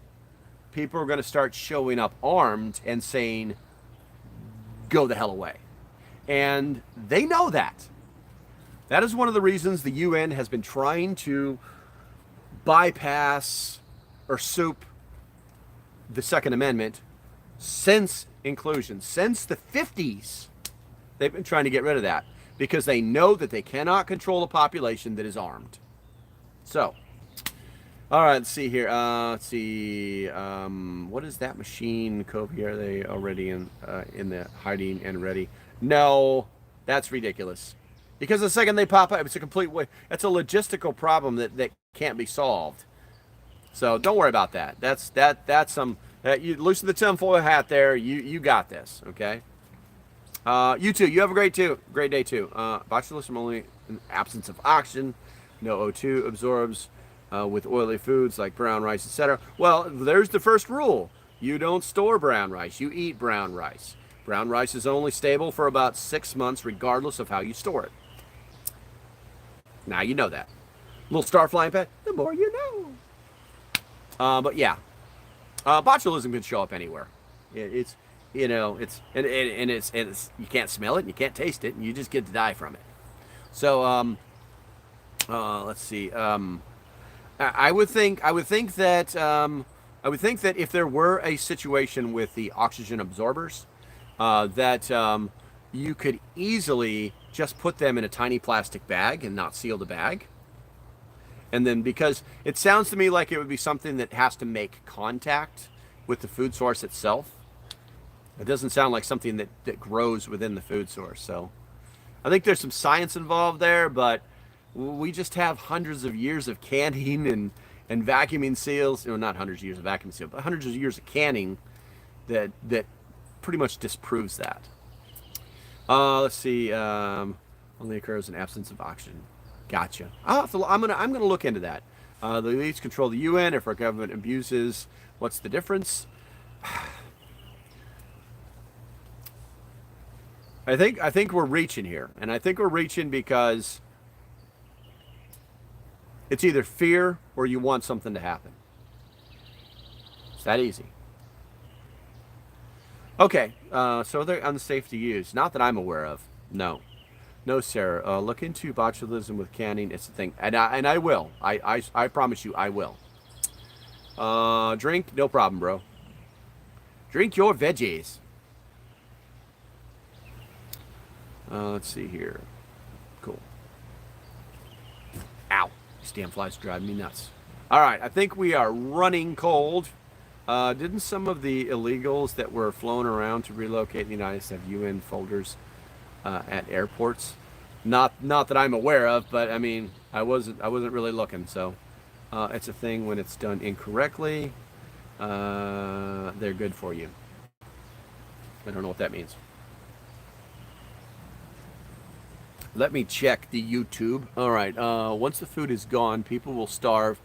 people are going to start showing up armed and saying, go the hell away. And they know that. That is one of the reasons the UN has been trying to bypass or soup the Second Amendment since inclusion. Since the 50s, they've been trying to get rid of that because they know that they cannot control a population that is armed. So, all right, let's see here. Let's see. What is that machine, Kobe? Are they already in the hiding and ready? No, that's ridiculous. Because the second they pop up, it's a complete way. It's a logistical problem that can't be solved. So don't worry about that. That's some. You loosen the tinfoil hat there. You got this. Okay. You too. You have a great day too. Botulism only in absence of oxygen. No O2 absorbs with oily foods like brown rice, etc. Well, there's the first rule. You don't store brown rice. You eat brown rice. Brown rice is only stable for about 6 months, regardless of how you store it. Now you know that. Little star flying past, the more you know. But yeah, botulism can show up anywhere. It's you can't smell it, and you can't taste it, and you just get to die from it. So let's see. I would think that if there were a situation with the oxygen absorbers, that you could easily just put them in a tiny plastic bag and not seal the bag. And then, because it sounds to me like it would be something that has to make contact with the food source itself. It doesn't sound like something that grows within the food source. So I think there's some science involved there, but we just have hundreds of years of canning and vacuuming seals. Not hundreds of years of vacuuming seals, but hundreds of years of canning that pretty much disproves that. Let's see. Only occurs in absence of oxygen. Gotcha. I'm gonna look into that. The elites control the UN. If our government abuses, what's the difference? I think we're reaching here, and I think we're reaching because it's either fear or you want something to happen. It's that easy. Okay, so they're unsafe to use. Not that I'm aware of. No, Sarah. Look into botulism with canning. It's a thing, and I will. I promise you, I will. Drink, no problem, bro. Drink your veggies. Let's see here. Cool. Ow! These damn flies drive me nuts. All right, I think we are running cold. Didn't some of the illegals that were flown around to relocate the United States have UN folders at airports? Not that I'm aware of, but I mean, I wasn't really looking. So it's a thing when it's done incorrectly. They're good for you. I don't know what that means. Let me check the YouTube. All right. Once the food is gone, people will starve.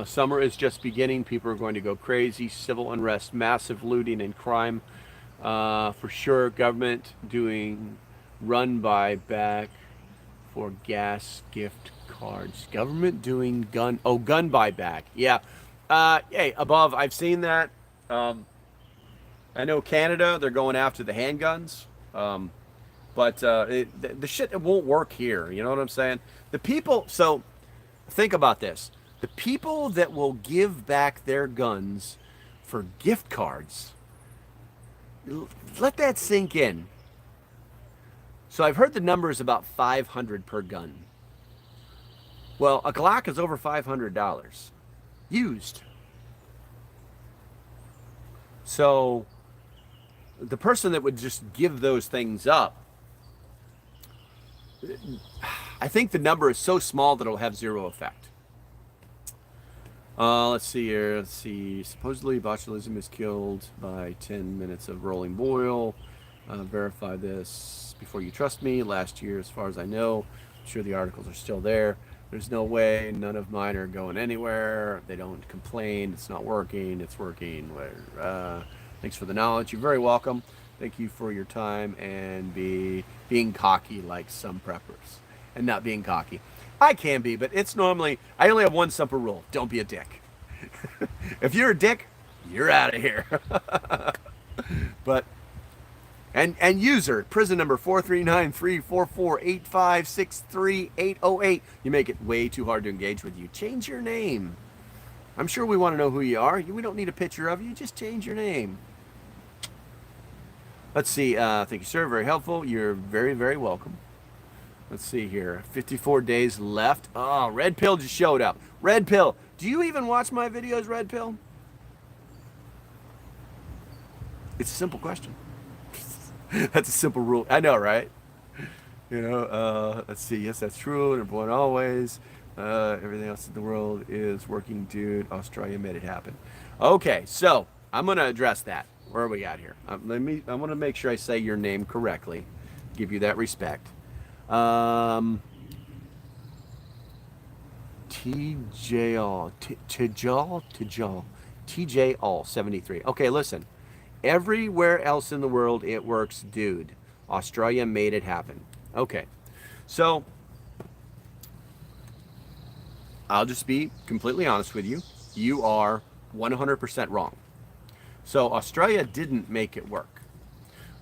Summer is just beginning. People are going to go crazy. Civil unrest, massive looting and crime. For sure, government doing run by back for gas gift cards. Government doing gun buyback. Yeah. Hey, above, I've seen that. I know Canada, they're going after the handguns. But the shit, it won't work here. You know what I'm saying? The people, so think about this. The people that will give back their guns for gift cards, let that sink in. So I've heard the number is about 500 per gun. Well, a Glock is over $500 used. So the person that would just give those things up, I think the number is so small that it'll have zero effect. Let's see here. Let's see. Supposedly botulism is killed by 10 minutes of rolling boil. Verify this before you trust me. Last year, as far as I know, I'm sure the articles are still there. There's no way. None of mine are going anywhere. They don't complain. It's not working. It's working. Thanks for the knowledge. You're very welcome. Thank you for your time and being cocky like some preppers. And not being cocky. I can be, but it's normally, I only have one simple rule. Don't be a dick. If you're a dick, you're out of here. But, and user, prison number 439-344-8563808. You make it way too hard to engage with you. Change your name. I'm sure we want to know who you are. We don't need a picture of you. Just change your name. Let's see. Thank you, sir. Very helpful. You're very, very welcome. Let's see here. 54 days left. Oh, Red Pill just showed up. Red Pill. Do you even watch my videos, Red Pill? It's a simple question. That's a simple rule. I know, right? You know, let's see. Yes, that's true. Number one, always. Everything else in the world is working, dude. Australia made it happen. Okay, so I'm going to address that. Where are we at here? I want to make sure I say your name correctly. Give you that respect. TJL 73. Okay, listen. Everywhere else in the world it works, dude. Australia made it happen. Okay. So I'll just be completely honest with you. You are 100% wrong. So Australia didn't make it work.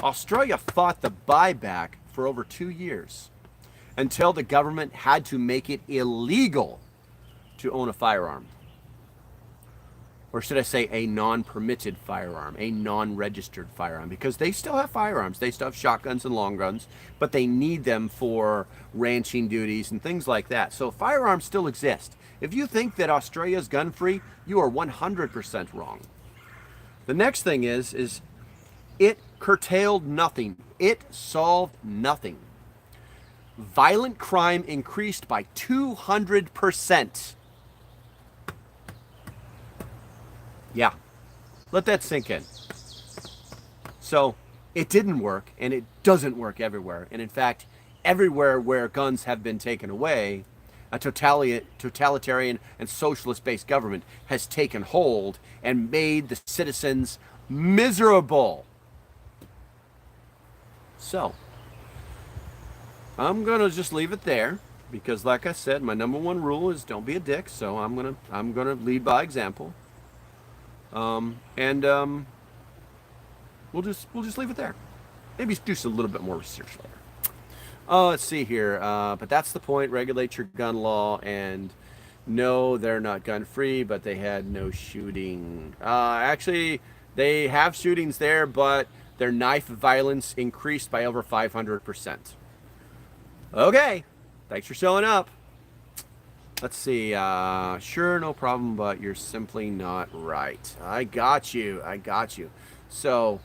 Australia fought the buyback for over 2 years until the government had to make it illegal to own a firearm. Or should I say a non-permitted firearm, a non-registered firearm, because they still have firearms. They still have shotguns and long guns, but they need them for ranching duties and things like that. So firearms still exist. If you think that Australia is gun-free, you are 100% wrong. The next thing is it curtailed nothing. It solved nothing. Violent crime increased by 200%. Yeah, let that sink in. So it didn't work, and it doesn't work everywhere. And in fact, everywhere where guns have been taken away, a totalitarian and socialist-based government has taken hold and made the citizens miserable. So I'm gonna just leave it there because, like I said, my number one rule is don't be a dick. So I'm gonna lead by example. We'll just leave it there. Maybe do a little bit more research later. Let's see here. But that's the point. Regulate your gun law. And no, they're not gun free, but they had no shooting. Actually, they have shootings there, but their knife violence increased by over 500%. Okay. Thanks for showing up. Let's see. Sure, no problem, but you're simply not right. I got you. So,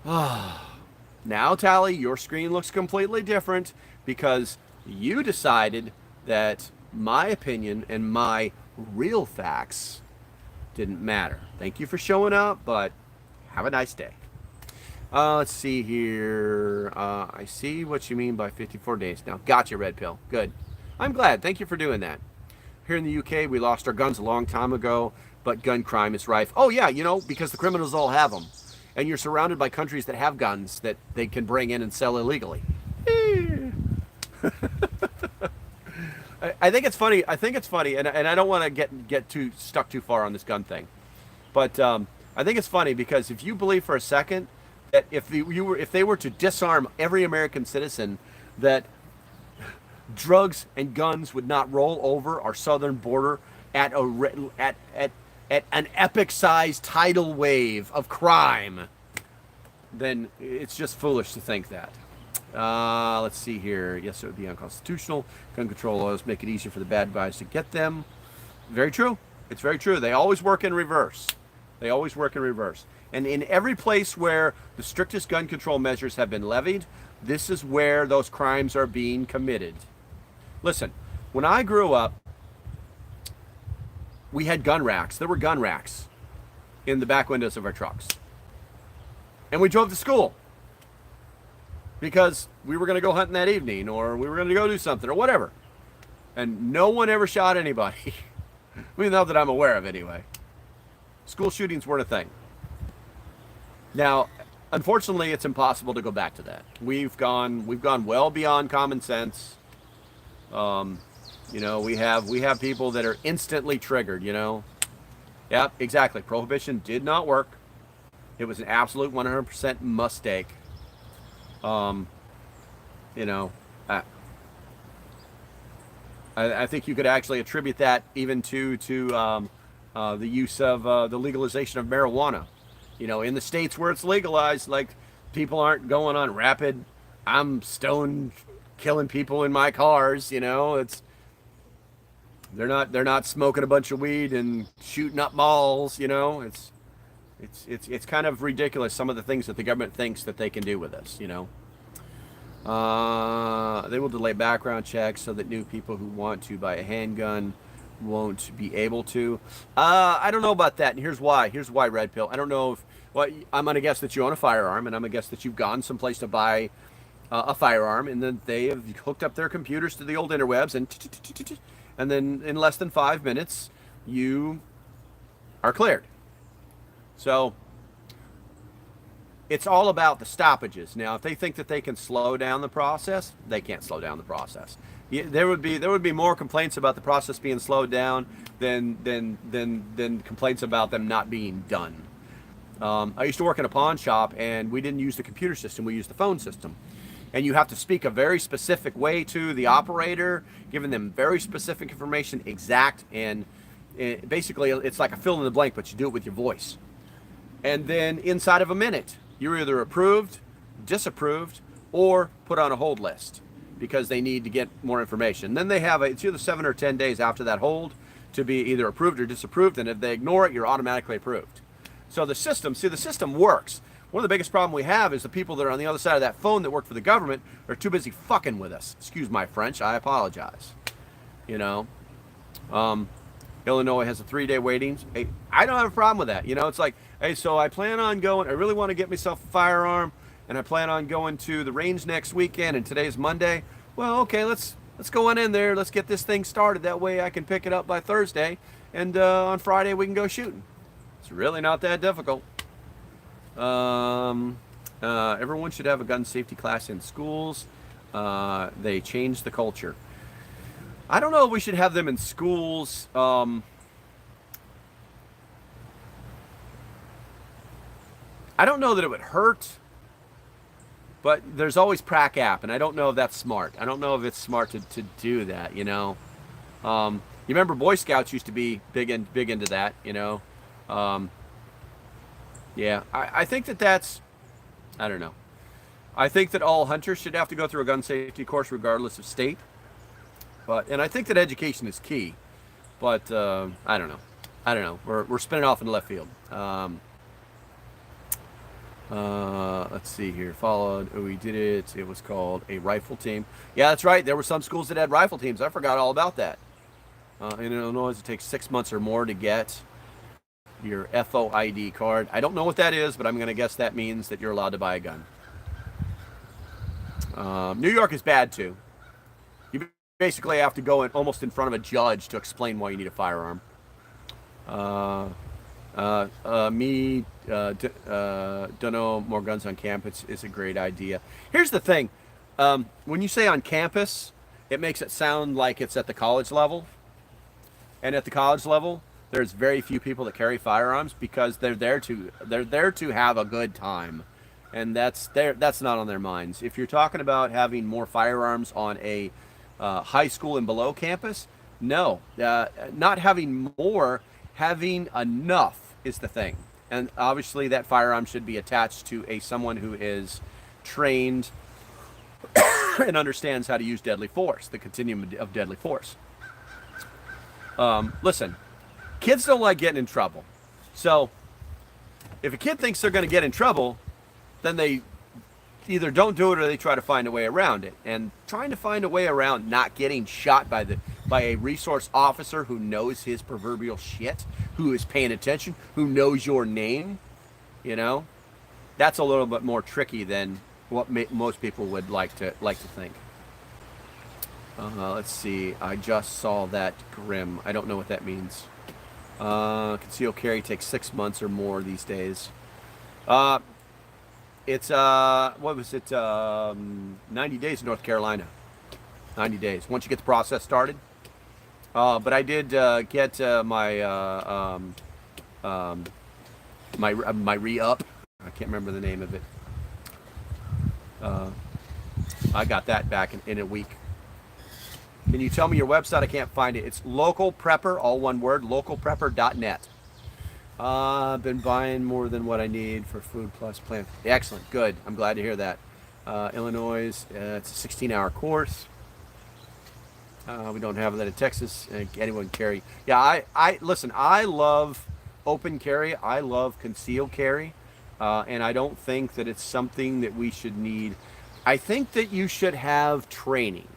now, Tally, your screen looks completely different because you decided that my opinion and my real facts didn't matter. Thank you for showing up, but have a nice day. Let's see here. I see what you mean by 54 days now. Gotcha, Red Pill. Good. I'm glad. Thank you for doing that. Here in the UK, we lost our guns a long time ago, but gun crime is rife. Oh, yeah, because the criminals all have them. And you're surrounded by countries that have guns that they can bring in and sell illegally. I think it's funny. And I don't want to get too stuck too far on this gun thing. But I think it's funny because if you believe for a second that if they were to disarm every American citizen, that drugs and guns would not roll over our southern border at an epic-sized tidal wave of crime, then it's just foolish to think that. Let's see here. Yes, it would be unconstitutional. Gun control laws make it easier for the bad guys to get them. Very true. It's very true. They always work in reverse. They always work in reverse. And in every place where the strictest gun control measures have been levied, this is where those crimes are being committed. Listen, when I grew up, we had gun racks. There were gun racks in the back windows of our trucks. And we drove to school because we were going to go hunting that evening, or we were going to go do something, or whatever. And no one ever shot anybody. I mean, not that I'm aware of anyway. School shootings weren't a thing. Now, unfortunately, it's impossible to go back to that. We've gone well beyond common sense. We have people that are instantly triggered, Yep, exactly. Prohibition did not work. It was an absolute 100% mistake. I think you could actually attribute that even to the use of the legalization of marijuana. In the states where it's legalized, like, people aren't going on rapid, I'm stoned, killing people in my cars. It's they're not smoking a bunch of weed and shooting up malls. It's kind of ridiculous, some of the things that the government thinks that they can do with us. They will delay background checks so that new people who want to buy a handgun won't be able to. I don't know about that, and here's why. Red Pill. I don't know if. Well, I'm gonna guess that you own a firearm, and I'm gonna guess that you've gone someplace to buy a firearm, and then they have hooked up their computers to the old interwebs, and then in less than 5 minutes, you are cleared. So it's all about the stoppages. Now, if they think that they can slow down the process, they can't slow down the process. There would be more complaints about the process being slowed down than complaints about them not being done. I used to work in a pawn shop, and we didn't use the computer system. We used the phone system. And you have to speak a very specific way to the operator, giving them very specific information, exact, and basically it's like a fill in the blank, but you do it with your voice. And then inside of a minute, you're either approved, disapproved, or put on a hold list because they need to get more information. Then they have it's either 7 or 10 days after that hold to be either approved or disapproved, and if they ignore it, you're automatically approved. So the system works. One of the biggest problems we have is the people that are on the other side of that phone that work for the government are too busy fucking with us. Excuse my French, I apologize. Illinois has a 3-day waiting. Hey, I don't have a problem with that. It's like, hey, so I plan on going, I really want to get myself a firearm, and I plan on going to the range next weekend, and today's Monday. Well, okay, let's go on in there. Let's get this thing started. That way I can pick it up by Thursday, and on Friday we can go shooting. It's really not that difficult. Everyone should have a gun safety class in schools. They change the culture. I don't know if we should have them in schools. I don't know that it would hurt, but there's always Prac App, and I don't know if that's smart. I don't know if it's smart to do that. You remember Boy Scouts used to be big into that. Yeah, I think that's, I don't know. I think that all hunters should have to go through a gun safety course regardless of state. And I think that education is key. But I don't know. We're spinning off in left field. Let's see here. We did it. It was called a rifle team. Yeah, that's right. There were some schools that had rifle teams. I forgot all about that. In Illinois, it takes 6 months or more to get your FOID card. I don't know what that is, but I'm going to guess that means that you're allowed to buy a gun. New York is bad too. You basically have to go in almost in front of a judge to explain why you need a firearm. Don't know, more guns on campus is a great idea. Here's the thing. When you say on campus, it makes it sound like it's at the college level. And at the college level, there's very few people that carry firearms because they're there to have a good time. And that's not on their minds. If you're talking about having more firearms on a high school and below campus, no. Not having more, having enough is the thing. And obviously that firearm should be attached to someone who is trained and understands how to use deadly force, the continuum of deadly force. Listen, kids don't like getting in trouble. So if a kid thinks they're going to get in trouble, then they either don't do it or they try to find a way around it. And trying to find a way around not getting shot by a resource officer who knows his proverbial shit, who is paying attention, who knows your name, that's a little bit more tricky than what most people would like to think. Let's see. I just saw that Grim. I don't know what that means. Concealed carry takes 6 months or more these days. It's what was it? 90 days in North Carolina. 90 days once you get the process started. But I did get my re-up. I can't remember the name of it. I got that back in a week. Can you tell me your website? I can't find it. It's Local Prepper, all one word, localprepper.net. I've been buying more than what I need for Food Plus plan. Excellent, good. I'm glad to hear that. Illinois, it's a 16-hour course. We don't have that in Texas. Anyone carry? Yeah, I listen. I love open carry. I love concealed carry, and I don't think that it's something that we should need. I think that you should have training,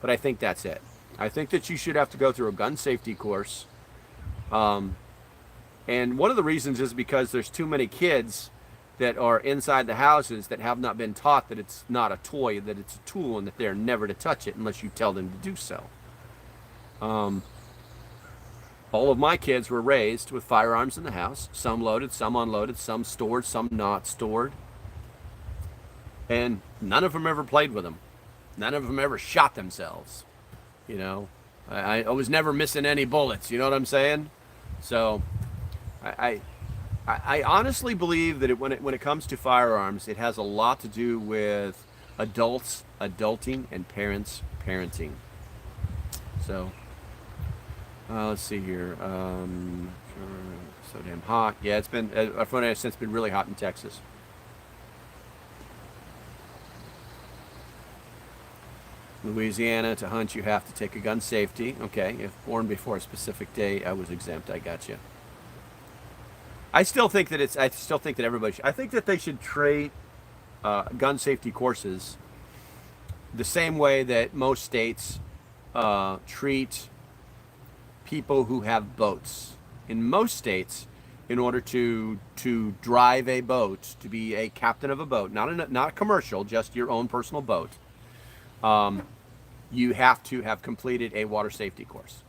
but I think that's it. I think that you should have to go through a gun safety course. And one of the reasons is because there's too many kids that are inside the houses that have not been taught that it's not a toy, that it's a tool, and that they're never to touch it unless you tell them to do so. All of my kids were raised with firearms in the house, some loaded, some unloaded, some stored, some not stored. And none of them ever played with them. None of them ever shot themselves. I was never missing any bullets, you know what I'm saying? So I honestly believe that when it comes to firearms, it has a lot to do with adults adulting and parents parenting. So let's see here. So damn hot. Yeah, it's been it's been really hot in Texas. Louisiana, to hunt you have to take a gun safety. Okay, if born before a specific day, I was exempt. I got you. I still think that everybody should. I think that they should treat gun safety courses the same way that most states treat people who have boats. In most states, in order to drive a boat, to be a captain of a boat, not a commercial, just your own personal boat, you have to have completed a water safety course.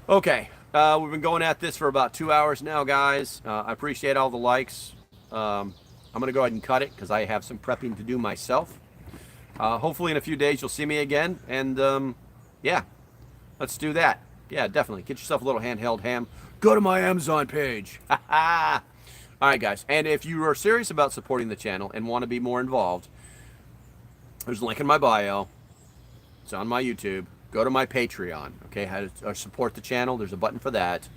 Okay, we've been going at this for about 2 hours now, guys. I appreciate all the likes. I'm going to go ahead and cut it because I have some prepping to do myself. Hopefully in a few days you'll see me again. And yeah, let's do that. Yeah, definitely. Get yourself a little handheld ham. Go to my Amazon page. All right, guys. And if you are serious about supporting the channel and want to be more involved, there's a link in my bio. It's on my YouTube. Go to my Patreon. Okay, how to support the channel. There's a button for that.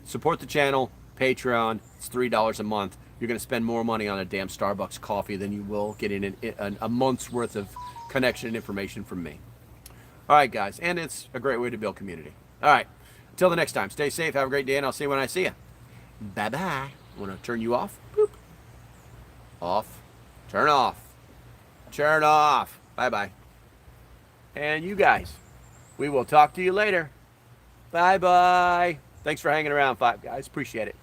Support the channel. Patreon. It's $3 a month. You're going to spend more money on a damn Starbucks coffee than you will getting a month's worth of connection and information from me. All right, guys. And it's a great way to build community. All right. Until the next time, stay safe. Have a great day, and I'll see you when I see you. Bye-bye. I want to turn you off. Boop. Off. Turn off. Turn off. Bye-bye. And you guys, we will talk to you later. Bye-bye. Thanks for hanging around, Five Guys. Appreciate it.